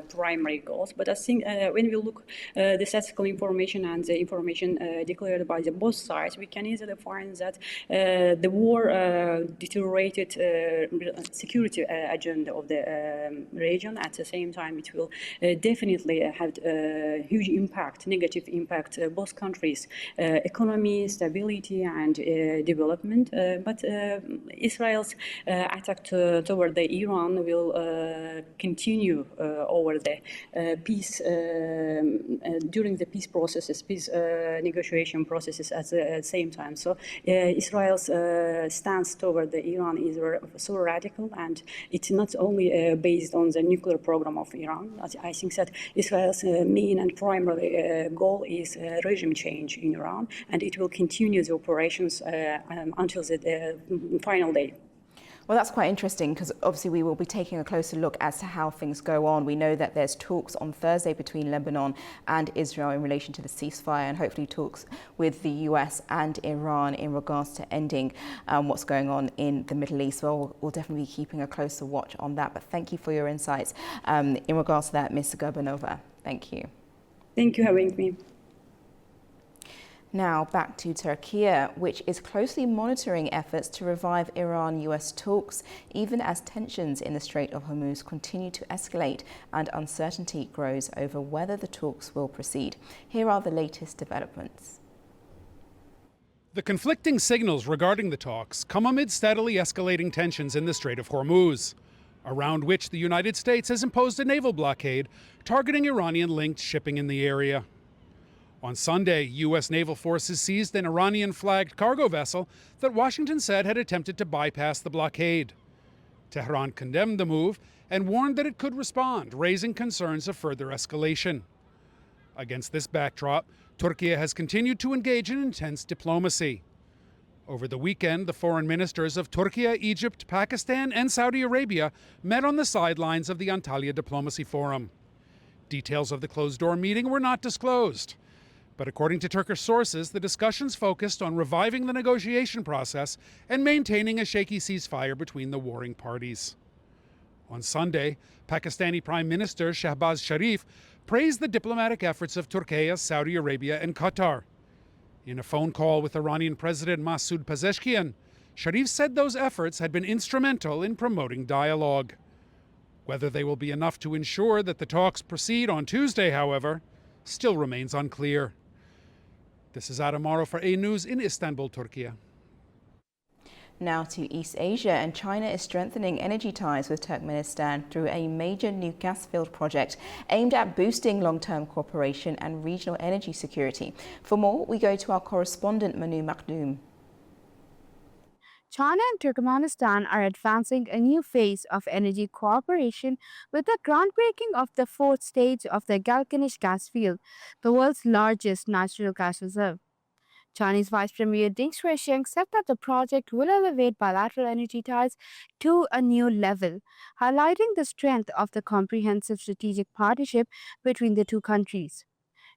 primary goals. But I think when we look the statistical information and the information declared by the both sides, we can easily find that the war deteriorated security agenda of the region. At the same time, it will definitely have a huge impact, negative impact, both countries' economy, stability, and development. But Israel's attack toward the Iran will continue over the peace during the peace processes, peace negotiation processes at the same time. So Israel's stance toward the Iran is so radical, and it's not only based on the nuclear program of Iran. I think that Israel's main and primary goal is regime change in Iran, and it will continue the operations until the final day.
Well, that's quite interesting, because obviously we will be taking a closer look as to how things go on. We know that there's talks on Thursday between Lebanon and Israel in relation to the ceasefire, and hopefully talks with the US and Iran in regards to ending what's going on in the Middle East. Well, we'll definitely be keeping a closer watch on that. But thank you for your insights in regards to that, Ms. Gurbanova. Thank you.
Thank you for having me.
Now back to Turkey, which is closely monitoring efforts to revive Iran-US talks, even as tensions in the Strait of Hormuz continue to escalate and uncertainty grows over whether the talks will proceed. Here are the latest developments.
The conflicting signals regarding the talks come amid steadily escalating tensions in the Strait of Hormuz, around which the United States has imposed a naval blockade targeting Iranian-linked shipping in the area. On Sunday, U.S. naval forces seized an Iranian-flagged cargo vessel that Washington said had attempted to bypass the blockade. Tehran condemned the move and warned that it could respond, raising concerns of further escalation. Against this backdrop, Turkey has continued to engage in intense diplomacy. Over the weekend, the foreign ministers of Turkey, Egypt, Pakistan, and Saudi Arabia met on the sidelines of the Antalya Diplomacy Forum. Details of the closed-door meeting were not disclosed. But according to Turkish sources, the discussions focused on reviving the negotiation process and maintaining a shaky ceasefire between the warring parties. On Sunday, Pakistani Prime Minister Shehbaz Sharif praised the diplomatic efforts of Turkey, Saudi Arabia, and Qatar. In a phone call with Iranian President Masoud Pezeshkian, Sharif said those efforts had been instrumental in promoting dialogue. Whether they will be enough to ensure that the talks proceed on Tuesday, however, still remains unclear. This is Adam Morrow for A News in Istanbul, Turkey.
Now to East Asia, and China is strengthening energy ties with Turkmenistan through a major new gas field project aimed at boosting long-term cooperation and regional energy security. For more, we go to our correspondent Manu Makhdoom.
China and Turkmenistan are advancing a new phase of energy cooperation with the groundbreaking of the fourth stage of the Galkanish gas field, the world's largest natural gas reserve. Chinese Vice Premier Deng Xuexiang said that the project will elevate bilateral energy ties to a new level, highlighting the strength of the comprehensive strategic partnership between the two countries.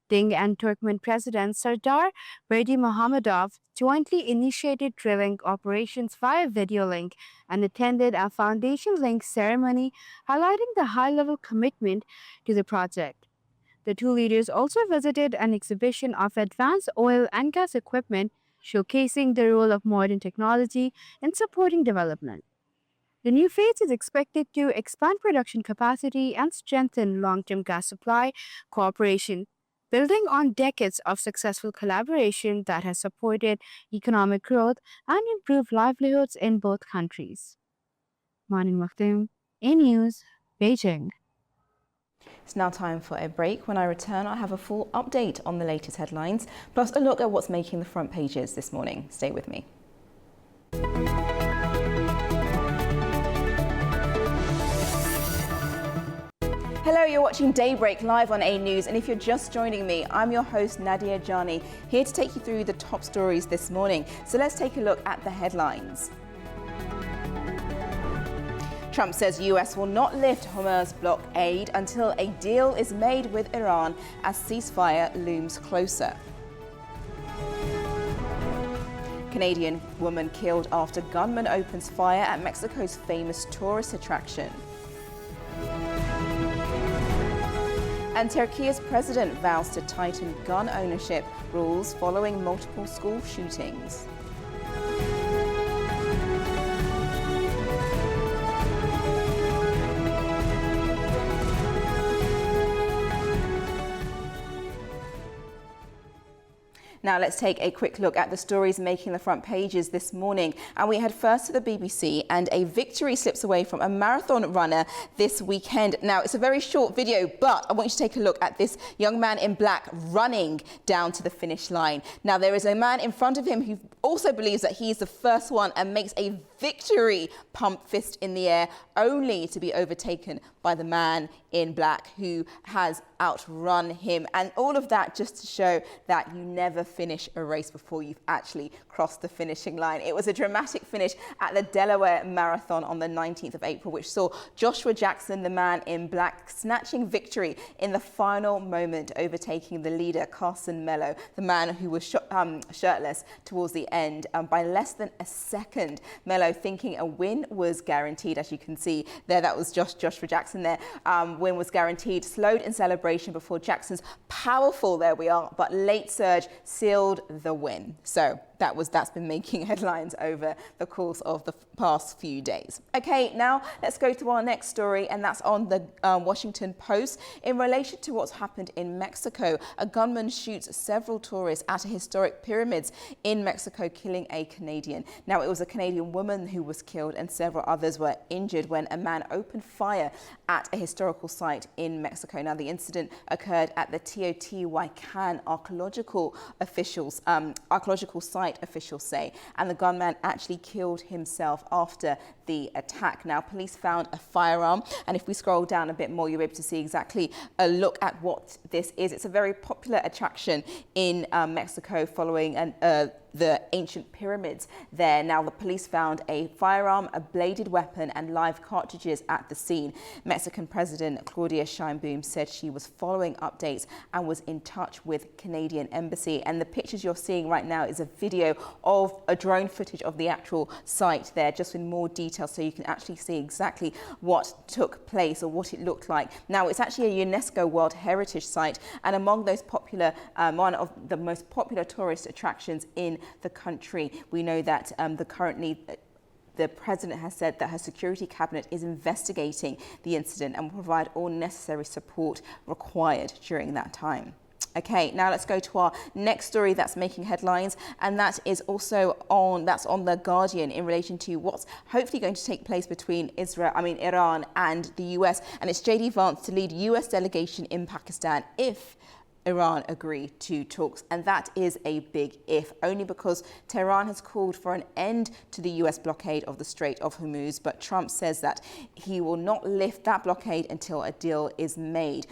Deng and Turkmen President Sardar Berdimuhamedov jointly initiated drilling operations via video link and attended a foundation link ceremony, highlighting the high-level commitment to the project. The two leaders also visited an exhibition of advanced oil and gas equipment, showcasing the role of modern technology in supporting development. The new phase is expected to expand production capacity and strengthen long-term gas supply cooperation, building on decades of successful collaboration that has supported economic growth and improved livelihoods in both countries. Manin Maktoum, A News, Beijing.
It's now time for a break. When I return, I'll have a full update on the latest headlines, plus a look at what's making the front pages this morning. Stay with me. Hello, you're watching Daybreak live on A News, and if you're just joining me, I'm your host Nadia Gyane, here to take you through the top stories this morning. So let's take a look at the headlines. Trump says US will not lift Hormuz blockade until a deal is made with Iran as ceasefire looms closer. Canadian woman killed after gunman opens fire at Mexico's famous tourist attraction. And Turkey's president vows to tighten gun ownership rules following multiple school shootings. Now let's take a quick look at the stories making the front pages this morning. And we head first to the BBC, and a victory slips away from a marathon runner this weekend. Now it's a very short video, but I want you to take a look at this young man in black running down to the finish line. Now there is a man in front of him who also believes that he is the first one and makes a victory pump fist in the air, only to be overtaken by the man in black who has outrun him. And all of that just to show that you never finish a race before you've actually crossed the finishing line. It was a dramatic finish at the Delaware Marathon on the 19th of April, which saw Joshua Jackson, the man in black, snatching victory in the final moment, overtaking the leader, Carson Mello, the man who was shirtless towards the end by less than a second. Mello thinking a win was guaranteed, as you can see there, that was Joshua Jackson there. Win was guaranteed, slowed in celebration before Jackson's powerful, there we are, but late surge sealed the win. So that's been making headlines over the course of the past few days. Okay, now let's go to our next story, and that's on the Washington Post. In relation to what's happened in Mexico, a gunman shoots several tourists at a historic pyramids in Mexico, killing a Canadian. Now, it was a Canadian woman who was killed and several others were injured when a man opened fire at a historical site in Mexico. Now, the incident occurred at the Teotihuacan archaeological site, officials say, and the gunman actually killed himself after the attack. Now, police found a firearm, and if we scroll down a bit more, you're able to see exactly a look at what this is. It's a very popular attraction in Mexico following the ancient pyramids there. Now, the police found a firearm, a bladed weapon, and live cartridges at the scene. Mexican President Claudia Sheinbaum said she was following updates and was in touch with Canadian Embassy. And the pictures you're seeing right now is a video of a drone footage of the actual site there, just in more detail, so you can actually see exactly what took place or what it looked like. Now, it's actually a UNESCO World Heritage Site, and among those popular, one of the most popular tourist attractions in the country. We know that the president has said that her security cabinet is investigating the incident and will provide all necessary support required during that time. Okay, now let's go to our next story that's making headlines, and that is also on The Guardian in relation to what's hopefully going to take place between Iran and the US, and it's JD Vance to lead US delegation in Pakistan if Iran agree to talks, and that is a big if, only because Tehran has called for an end to the US blockade of the Strait of Hormuz, but Trump says that he will not lift that blockade until a deal is made.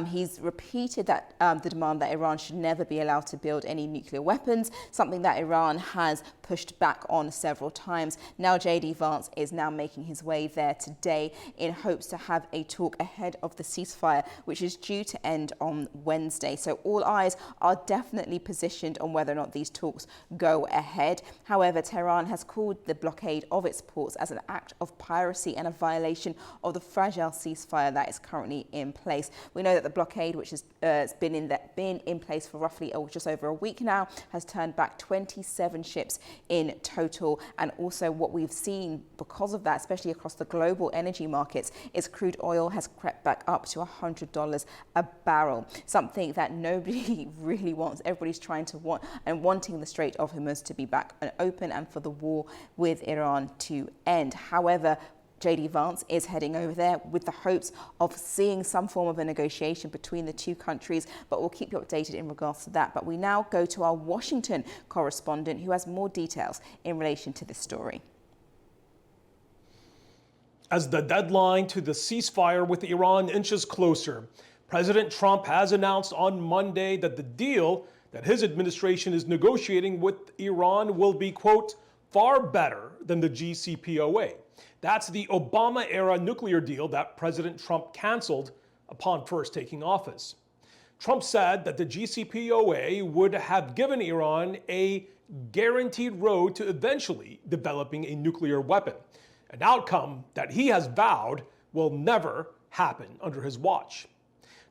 He's repeated that the demand that Iran should never be allowed to build any nuclear weapons, something that Iran has pushed back on several times. Now JD Vance is now making his way there today in hopes to have a talk ahead of the ceasefire, which is due to end on Wednesday. So all eyes are definitely positioned on whether or not these talks go ahead. However, Tehran has called the blockade of its ports as an act of piracy and a violation of the fragile ceasefire that is currently in place. We know that the blockade, which has been in place for roughly just over a week now, has turned back 27 ships in total. And also what we've seen because of that, especially across the global energy markets, is crude oil has crept back up to $100 a barrel, something that nobody really wants. Everybody's trying to wanting the Strait of Hormuz to be back and open and for the war with Iran to end. However, JD Vance is heading over there with the hopes of seeing some form of a negotiation between the two countries, but we'll keep you updated in regards to that. But we now go to our Washington correspondent who has more details in relation to this story.
As the deadline to the ceasefire with Iran inches closer, President Trump has announced on Monday that the deal that his administration is negotiating with Iran will be, quote, far better than the JCPOA. That's the Obama-era nuclear deal that President Trump canceled upon first taking office. Trump said that the JCPOA would have given Iran a guaranteed road to eventually developing a nuclear weapon, an outcome that he has vowed will never happen under his watch.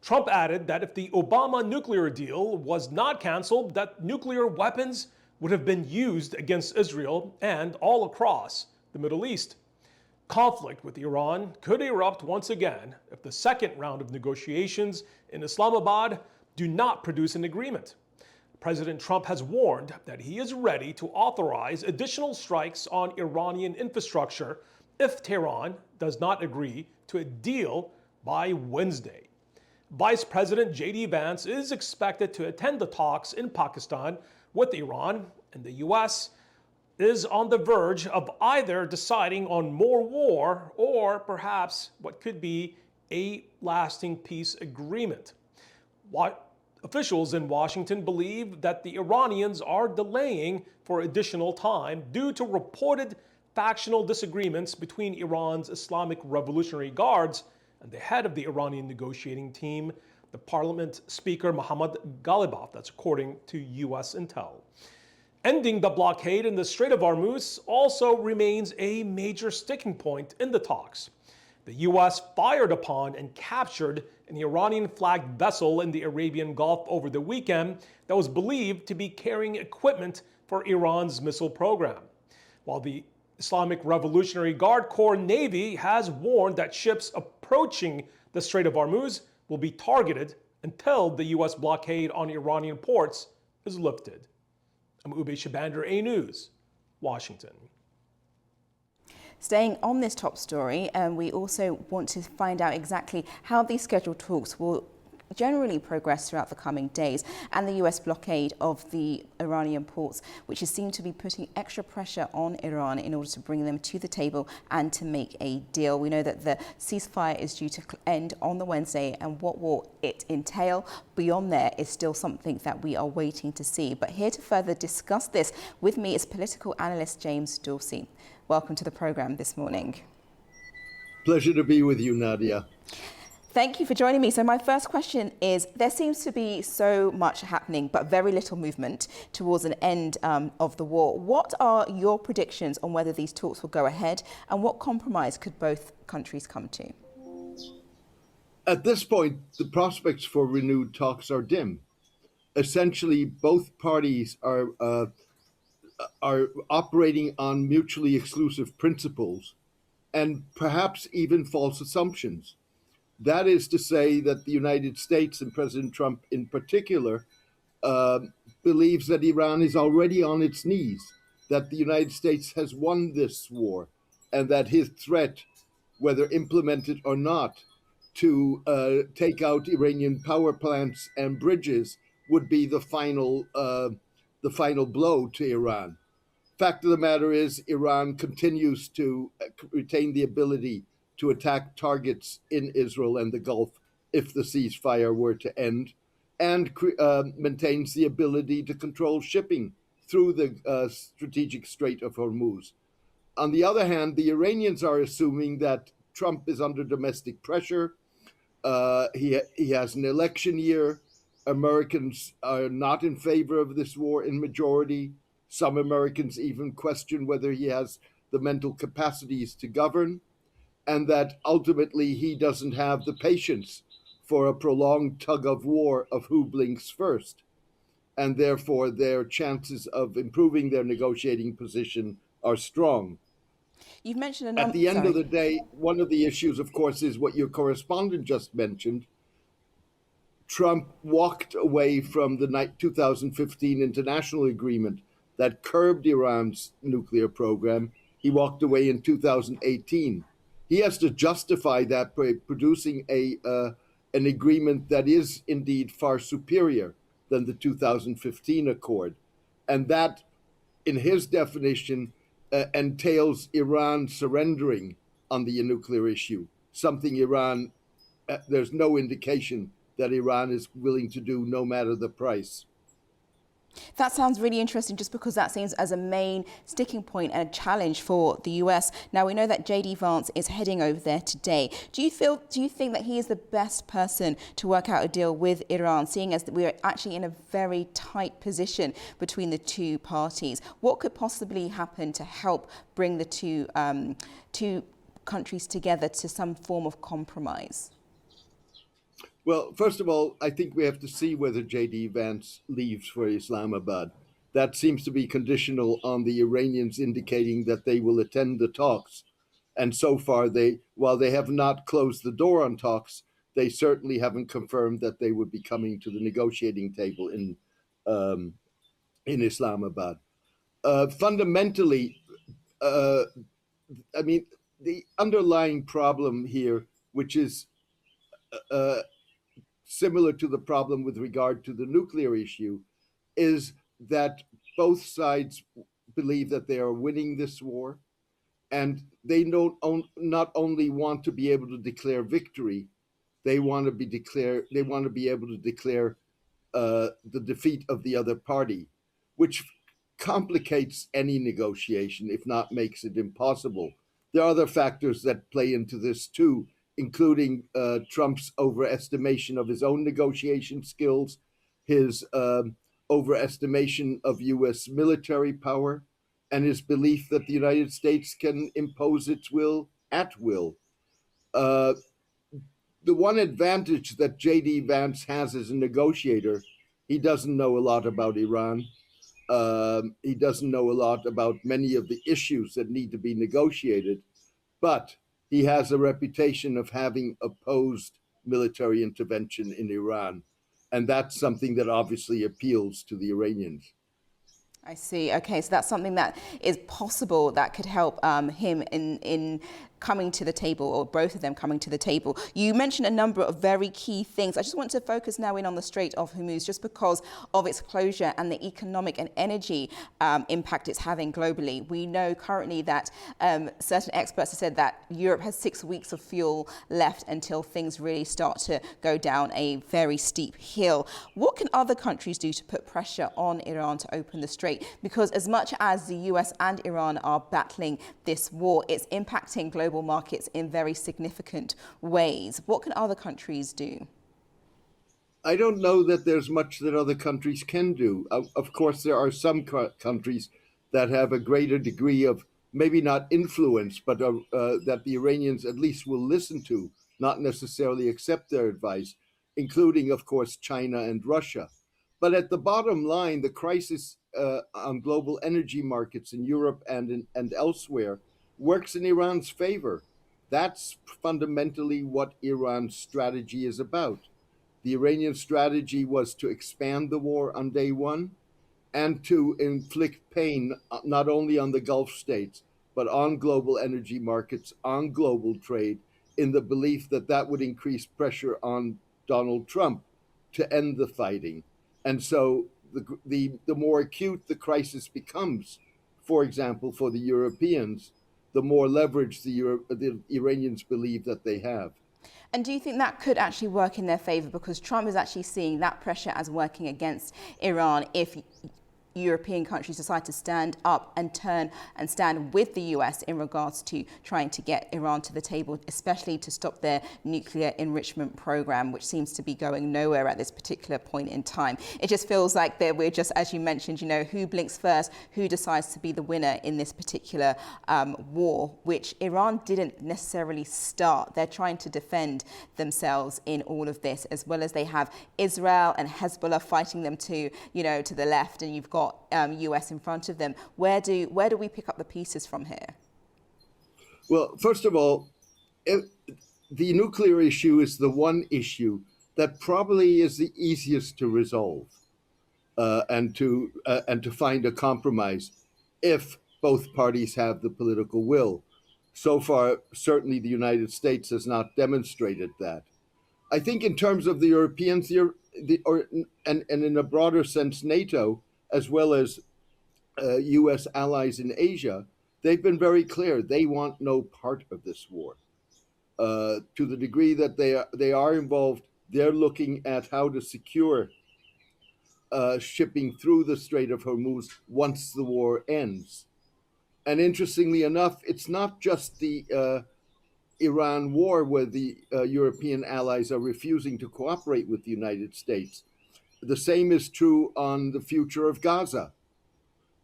Trump added that if the Obama nuclear deal was not canceled, that nuclear weapons would have been used against Israel and all across the Middle East. Conflict with Iran could erupt once again if the second round of negotiations in Islamabad do not produce an agreement. President Trump has warned that he is ready to authorize additional strikes on Iranian infrastructure if Tehran does not agree to a deal by Wednesday. Vice President JD Vance is expected to attend the talks in Pakistan with Iran, and the U.S. is on the verge of either deciding on more war or perhaps what could be a lasting peace agreement. Officials in Washington believe that the Iranians are delaying for additional time due to reported factional disagreements between Iran's Islamic Revolutionary Guards and the head of the Iranian negotiating team, the Parliament Speaker Mohammad Ghalibaf. That's according to U.S. intel. Ending the blockade in the Strait of Hormuz also remains a major sticking point in the talks. The U.S. fired upon and captured an Iranian-flagged vessel in the Arabian Gulf over the weekend that was believed to be carrying equipment for Iran's missile program. While the Islamic Revolutionary Guard Corps Navy has warned that ships approaching the Strait of Hormuz will be targeted until the U.S. blockade on Iranian ports is lifted. I'm Ube Shabander, A News, Washington.
Staying on this top story, we also want to find out exactly how these scheduled talks will generally progress throughout the coming days, and the US blockade of the Iranian ports, which is seen to be putting extra pressure on Iran in order to bring them to the table and to make a deal. We know that the ceasefire is due to end on the Wednesday, and what will it entail beyond there is still something that we are waiting to see. But here to further discuss this with me is political analyst James Dorsey. Welcome to the program this morning.
Pleasure to be with you, Nadia.
Thank you for joining me. So my first question is, there seems to be so much happening, but very little movement towards an end of the war. What are your predictions on whether these talks will go ahead, and what compromise could both countries come to?
At this point, the prospects for renewed talks are dim. Essentially, both parties are operating on mutually exclusive principles and perhaps even false assumptions. That is to say that the United States, and President Trump in particular, believes that Iran is already on its knees, that the United States has won this war, and that his threat, whether implemented or not, to take out Iranian power plants and bridges would be the final blow to Iran. Fact of the matter is, Iran continues to retain the ability to attack targets in Israel and the Gulf if the ceasefire were to end, and maintains the ability to control shipping through the strategic Strait of Hormuz. On the other hand, the Iranians are assuming that Trump is under domestic pressure. He has an election year. Americans are not in favor of this war in majority. Some Americans even question whether he has the mental capacities to govern, and that ultimately he doesn't have the patience for a prolonged tug of war of who blinks first. And therefore, their chances of improving their negotiating position are strong.
You've mentioned
at the end of the day, one of the issues, of course, is what your correspondent just mentioned. Trump walked away from the 2015 international agreement that curbed Iran's nuclear program. He walked away in 2018. He has to justify that by producing an agreement that is indeed far superior than the 2015 accord. And that, in his definition, entails Iran surrendering on the nuclear issue, something Iran, there's no indication that Iran is willing to do, no matter the price.
That sounds really interesting, just because that seems as a main sticking point and a challenge for the US. Now, we know that J.D. Vance is heading over there today. Do you think that he is the best person to work out a deal with Iran, seeing as we are actually in a very tight position between the two parties? What could possibly happen to help bring the two countries together to some form of compromise?
Well, first of all, I think we have to see whether J.D. Vance leaves for Islamabad. That seems to be conditional on the Iranians indicating that they will attend the talks. And so far, while they have not closed the door on talks, they certainly haven't confirmed that they would be coming to the negotiating table in Islamabad. Fundamentally, I mean, the underlying problem here, which is similar to the problem with regard to the nuclear issue, is that both sides believe that they are winning this war, and they not only want to be able to declare victory, they want to be able to declare the defeat of the other party, which complicates any negotiation, if not makes it impossible. There are other factors that play into this too, including Trump's overestimation of his own negotiation skills, his overestimation of U.S. military power, and his belief that the United States can impose its will at will. The one advantage that J.D. Vance has as a negotiator, he doesn't know a lot about Iran. He doesn't know a lot about many of the issues that need to be negotiated, but he has a reputation of having opposed military intervention in Iran. And that's something that obviously appeals to the Iranians.
I see. Okay, so that's something that is possible that could help him in coming to the table, or both of them coming to the table. You mentioned a number of very key things. I just want to focus now in on the Strait of Hormuz, just because of its closure and the economic and energy impact it's having globally. We know currently that certain experts have said that Europe has 6 weeks of fuel left until things really start to go down a very steep hill. What can other countries do to put pressure on Iran to open the strait? Because as much as the US and Iran are battling this war, it's impacting global markets in very significant ways. What can other countries do?
I don't know that there's much that other countries can do. Of course, there are some countries that have a greater degree of, maybe not influence, but that the Iranians at least will listen to, not necessarily accept their advice, including, of course, China and Russia. But at the bottom line, the crisis on global energy markets in Europe and elsewhere works in Iran's favor. That's fundamentally what Iran's strategy is about. The Iranian strategy was to expand the war on day one and to inflict pain not only on the Gulf states, but on global energy markets, on global trade, in the belief that that would increase pressure on Donald Trump to end the fighting. And so the more acute the crisis becomes, for example, for the Europeans, the more leverage the Iranians believe that they have.
And do you think that could actually work in their favor? Because Trump is actually seeing that pressure as working against Iran if European countries decide to stand up and turn and stand with the US in regards to trying to get Iran to the table, especially to stop their nuclear enrichment program, which seems to be going nowhere at this particular point in time. It just feels like that we're just, as you mentioned, you know, who blinks first, who decides to be the winner in this particular war, which Iran didn't necessarily start. They're trying to defend themselves in all of this, as well as they have Israel and Hezbollah fighting them to the left, and you've got US in front of them. Where do we pick up the pieces from here?
Well, first of all, the nuclear issue is the one issue that probably is the easiest to resolve and to find a compromise if both parties have the political will. So far, certainly the United States has not demonstrated that. I think in terms of the Europeans, and in a broader sense, NATO, as well as U.S. allies in Asia, they've been very clear. They want no part of this war. To the degree that they are involved, they're looking at how to secure shipping through the Strait of Hormuz once the war ends. And interestingly enough, it's not just the Iran war where the European allies are refusing to cooperate with the United States. The same is true on the future of Gaza,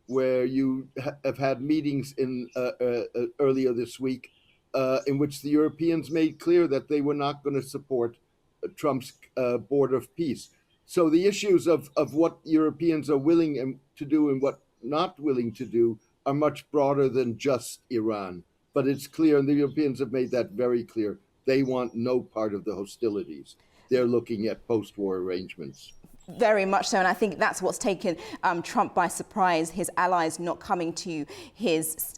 where you have had meetings in earlier this week in which the Europeans made clear that they were not going to support Trump's board of peace. So the issues of what Europeans are willing to do and what not willing to do are much broader than just Iran. But it's clear, and the Europeans have made that very clear, they want no part of the hostilities. They're looking at post-war arrangements.
Very much so, and I think that's what's taken Trump by surprise. His allies not coming to his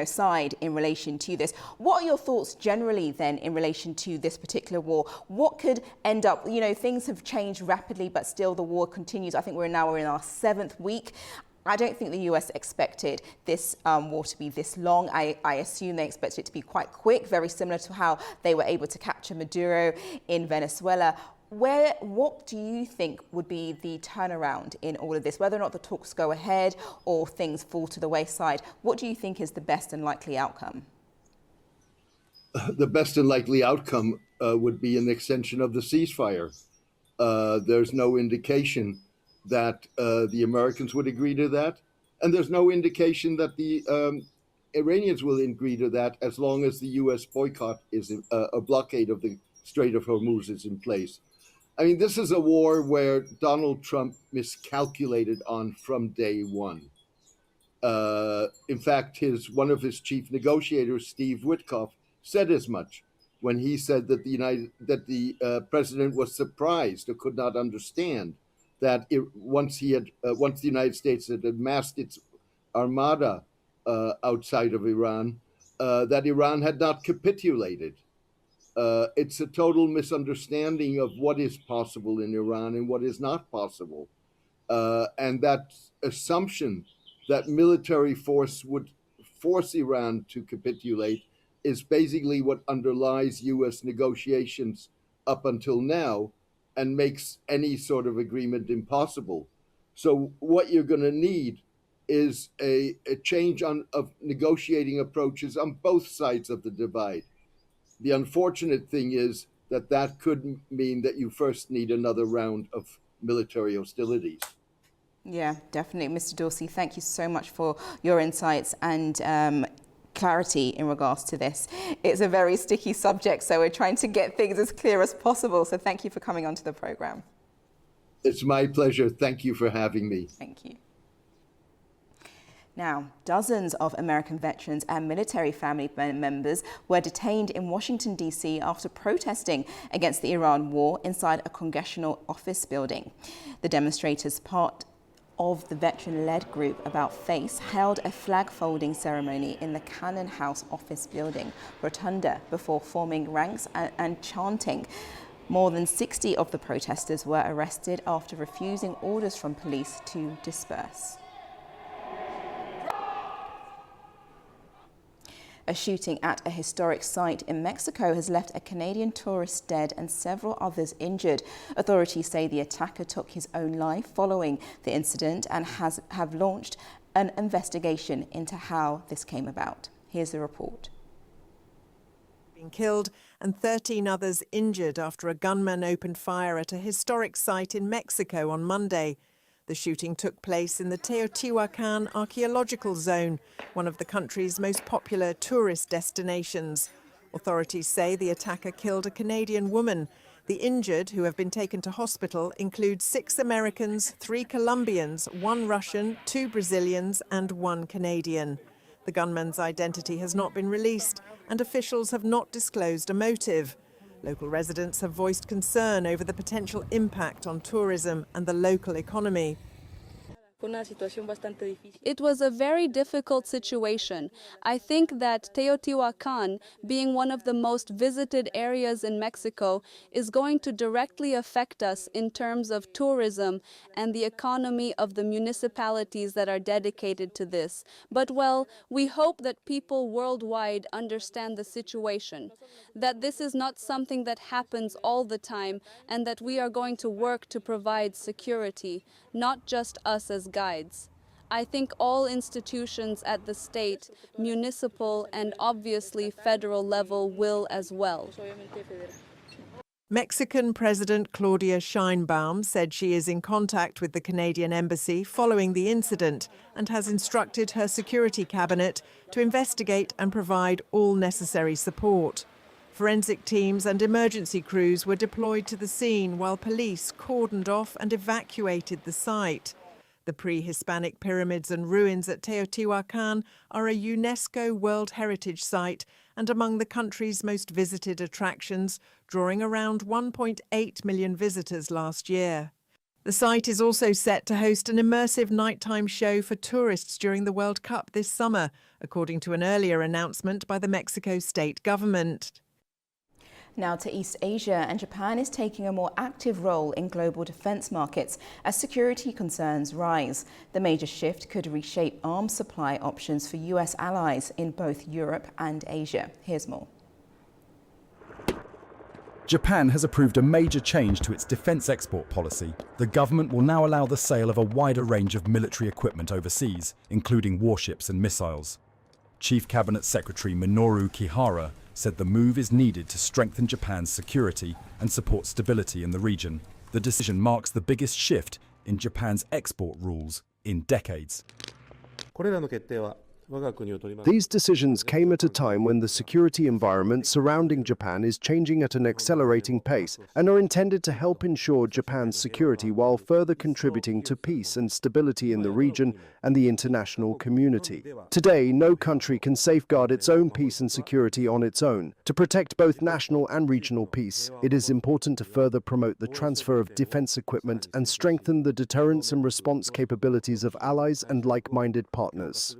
side in relation to this. What are your thoughts generally then in relation to this particular war? What could end up? Things have changed rapidly, but still the war continues. I think we're in our 7th week. I don't think the US expected this war to be this long. I assume they expected it to be quite quick, very similar to how they were able to capture Maduro in Venezuela. What do you think would be the turnaround in all of this? Whether or not the talks go ahead or things fall to the wayside, what do you think is the best and likely outcome?
The best and likely outcome would be an extension of the ceasefire. There's no indication that the Americans would agree to that. And there's no indication that the Iranians will agree to that as long as the U.S. boycott is a blockade of the Strait of Hormuz is in place. I mean, this is a war where Donald Trump miscalculated on from day one. In fact, one of his chief negotiators, Steve Witkoff, said as much when he said that the president was surprised or could not understand that once the United States had amassed its armada outside of Iran, that Iran had not capitulated. It's a total misunderstanding of what is possible in Iran and what is not possible. And that assumption that military force would force Iran to capitulate is basically what underlies U.S. negotiations up until now and makes any sort of agreement impossible. So what you're going to need is a change of negotiating approaches on both sides of the divide. The unfortunate thing is that could mean that you first need another round of military hostilities.
Yeah, definitely. Mr. Dorsey, thank you so much for your insights and clarity in regards to this. It's a very sticky subject, so we're trying to get things as clear as possible. So thank you for coming onto the program.
It's my pleasure. Thank you for having me.
Thank you. Now, dozens of American veterans and military family members were detained in Washington, D.C. after protesting against the Iran war inside a congressional office building. The demonstrators, part of the veteran-led group About Face, held a flag-folding ceremony in the Cannon House office building rotunda before forming ranks and chanting. More than 60 of the protesters were arrested after refusing orders from police to disperse. A shooting at a historic site in Mexico has left a Canadian tourist dead and several others injured. Authorities say the attacker took his own life following the incident and have launched an investigation into how this came about. Here's the report.
Being killed and 13 others injured after a gunman opened fire at a historic site in Mexico on Monday. The shooting took place in the Teotihuacan archaeological zone, one of the country's most popular tourist destinations. Authorities say the attacker killed a Canadian woman. The injured, who have been taken to hospital, include 6 Americans, 3 Colombians, 1 Russian, 2 Brazilians and 1 Canadian. The gunman's identity has not been released and officials have not disclosed a motive. Local residents have voiced concern over the potential impact on tourism and the local economy.
It was a very difficult situation. I think that Teotihuacan, being one of the most visited areas in Mexico, is going to directly affect us in terms of tourism and the economy of the municipalities that are dedicated to this. But well, we hope that people worldwide understand the situation, that this is not something that happens all the time, and that we are going to work to provide security, not just us as guides. I think all institutions at the state, municipal, and obviously federal level will as well.
Mexican President Claudia Sheinbaum said she is in contact with the Canadian embassy following the incident and has instructed her security cabinet to investigate and provide all necessary support. Forensic teams and emergency crews were deployed to the scene while police cordoned off and evacuated the site. The pre-Hispanic pyramids and ruins at Teotihuacan are a UNESCO World Heritage Site and among the country's most visited attractions, drawing around 1.8 million visitors last year. The site is also set to host an immersive nighttime show for tourists during the World Cup this summer, according to an earlier announcement by the Mexico state government.
Now to East Asia, and Japan is taking a more active role in global defense markets as security concerns rise. The major shift could reshape arms supply options for U.S. allies in both Europe and Asia. Here's more.
Japan has approved a major change to its defense export policy. The government will now allow the sale of a wider range of military equipment overseas, including warships and missiles. Chief Cabinet Secretary Minoru Kihara said the move is needed to strengthen Japan's security and support stability in the region. The decision marks the biggest shift in Japan's export rules in decades.
These decisions came at a time when the security environment surrounding Japan is changing at an accelerating pace and are intended to help ensure Japan's security while further contributing to peace and stability in the region and the international community. Today, no country can safeguard its own peace and security on its own. To protect both national and regional peace, it is important to further promote the transfer of defense equipment and strengthen the deterrence and response capabilities of allies and like-minded partners.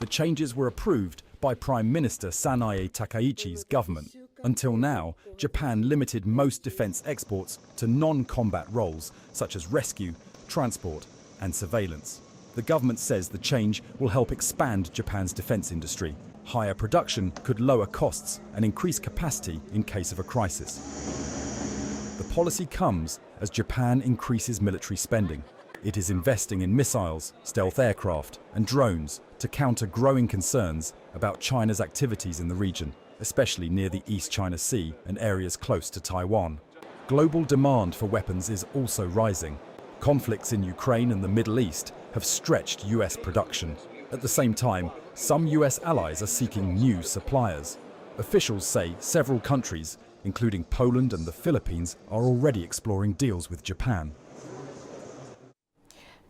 The changes were approved by Prime Minister Sanae Takaichi's government. Until now, Japan limited most defense exports to non-combat roles such as rescue, transport and surveillance. The government says the change will help expand Japan's defense industry. Higher production could lower costs and increase capacity in case of a crisis. The policy comes as Japan increases military spending. It is investing in missiles, stealth aircraft and drones to counter growing concerns about China's activities in the region, especially near the East China Sea and areas close to Taiwan. Global demand for weapons is also rising. Conflicts in Ukraine and the Middle East have stretched US production. At the same time, some US allies are seeking new suppliers. Officials say several countries, including Poland and the Philippines, are already exploring deals with Japan.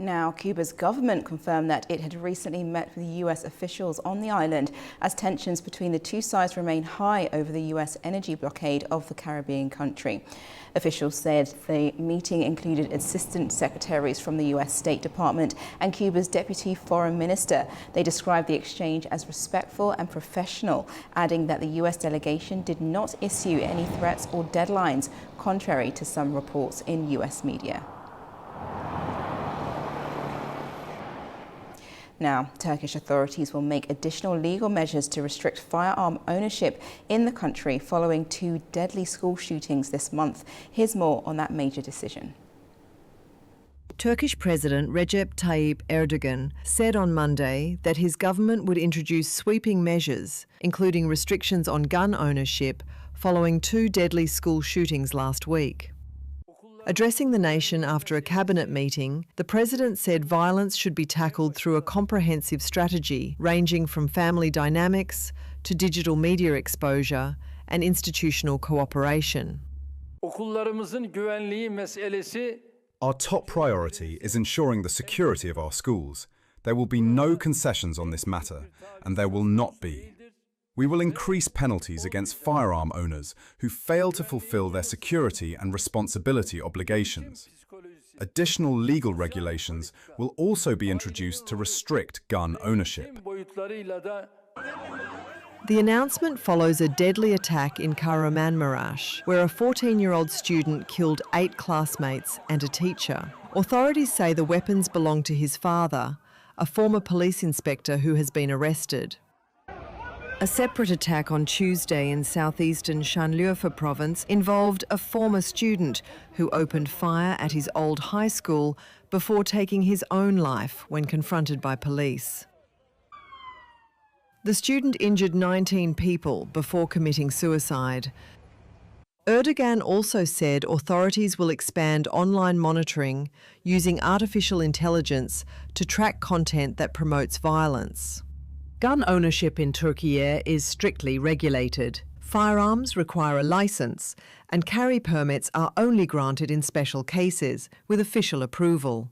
Now, Cuba's government confirmed that it had recently met with US officials on the island as tensions between the two sides remain high over the US energy blockade of the Caribbean country. Officials said the meeting included assistant secretaries from the US State Department and Cuba's deputy foreign minister. They described the exchange as respectful and professional, adding that the US delegation did not issue any threats or deadlines, contrary to some reports in US media. Now, Turkish authorities will make additional legal measures to restrict firearm ownership in the country following two deadly school shootings this month. Here's more on that major decision.
Turkish President Recep Tayyip Erdogan said on Monday that his government would introduce sweeping measures, including restrictions on gun ownership, following two deadly school shootings last week. Addressing the nation after a cabinet meeting, the president said violence should be tackled through a comprehensive strategy ranging from family dynamics to digital media exposure and institutional cooperation.
Our top priority is ensuring the security of our schools. There will be no concessions on this matter, and there will not be. We will increase penalties against firearm owners who fail to fulfill their security and responsibility obligations. Additional legal regulations will also be introduced to restrict gun ownership.
The announcement follows a deadly attack in Kahramanmaraş, where a 14-year-old student killed 8 classmates and a teacher. Authorities say the weapons belong to his father, a former police inspector who has been arrested. A separate attack on Tuesday in southeastern Şanlıurfa province involved a former student who opened fire at his old high school before taking his own life when confronted by police. The student injured 19 people before committing suicide. Erdogan also said authorities will expand online monitoring using artificial intelligence to track content that promotes violence. Gun ownership in Turkey is strictly regulated. Firearms require a licence, and carry permits are only granted in special cases with official approval.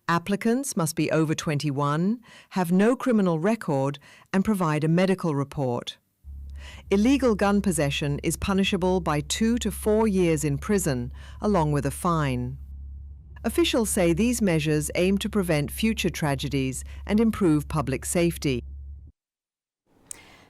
Applicants must be over 21, have no criminal record, and provide a medical report. Illegal gun possession is punishable by 2 to 4 years in prison, along with a fine. Officials say these measures aim to prevent future tragedies and improve public safety.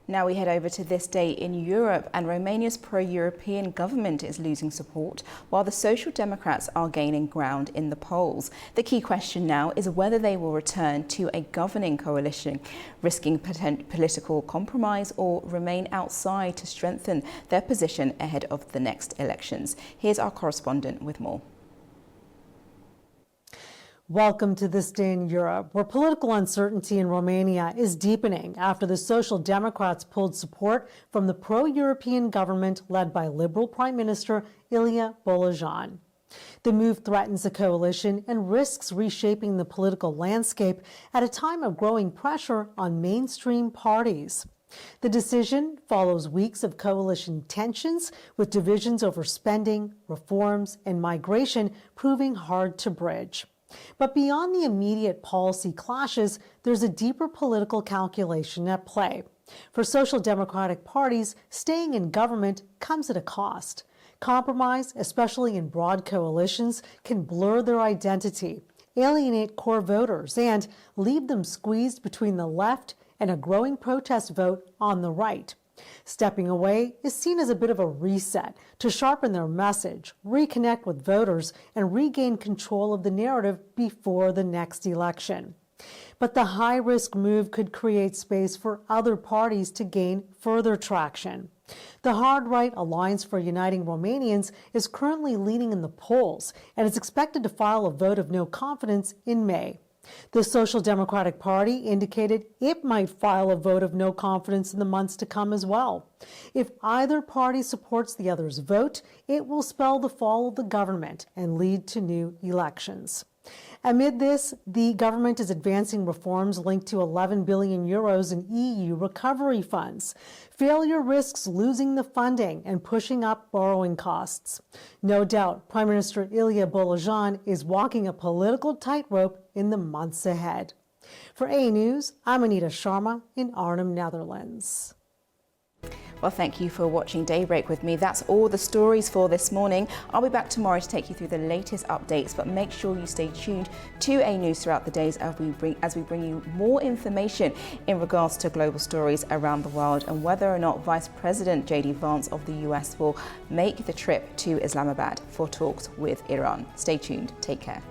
Now we head over to this day in Europe, and Romania's pro-European government is losing support while the Social Democrats are gaining ground in the polls. The key question now is whether they will return to a governing coalition, risking political compromise, or remain outside to strengthen their position ahead of the next elections. Here's our correspondent with more.
Welcome to This Day in Europe, where political uncertainty in Romania is deepening after the Social Democrats pulled support from the pro-European government led by Liberal Prime Minister Ilie Bolojan. The move threatens a coalition and risks reshaping the political landscape at a time of growing pressure on mainstream parties. The decision follows weeks of coalition tensions, with divisions over spending, reforms, and migration proving hard to bridge. But beyond the immediate policy clashes, there's a deeper political calculation at play. For social democratic parties, staying in government comes at a cost. Compromise, especially in broad coalitions, can blur their identity, alienate core voters, and leave them squeezed between the left and a growing protest vote on the right. Stepping away is seen as a bit of a reset to sharpen their message, reconnect with voters, and regain control of the narrative before the next election. But the high-risk move could create space for other parties to gain further traction. The hard-right Alliance for Uniting Romanians is currently leading in the polls and is expected to file a vote of no confidence in May. The Social Democratic Party indicated it might file a vote of no confidence in the months to come as well. If either party supports the other's vote, it will spell the fall of the government and lead to new elections. Amid this, the government is advancing reforms linked to 11 billion euros in EU recovery funds. Failure risks losing the funding and pushing up borrowing costs. No doubt, Prime Minister Ilie Bolojan is walking a political tightrope in the months ahead. For A News, I'm Anita Sharma in Arnhem, Netherlands.
Well, thank you for watching Daybreak with me. That's all the stories for this morning. I'll be back tomorrow to take you through the latest updates, but make sure you stay tuned to A News throughout the days as we bring you more information in regards to global stories around the world and whether or not Vice President J.D. Vance of the US will make the trip to Islamabad for talks with Iran. Stay tuned. Take care.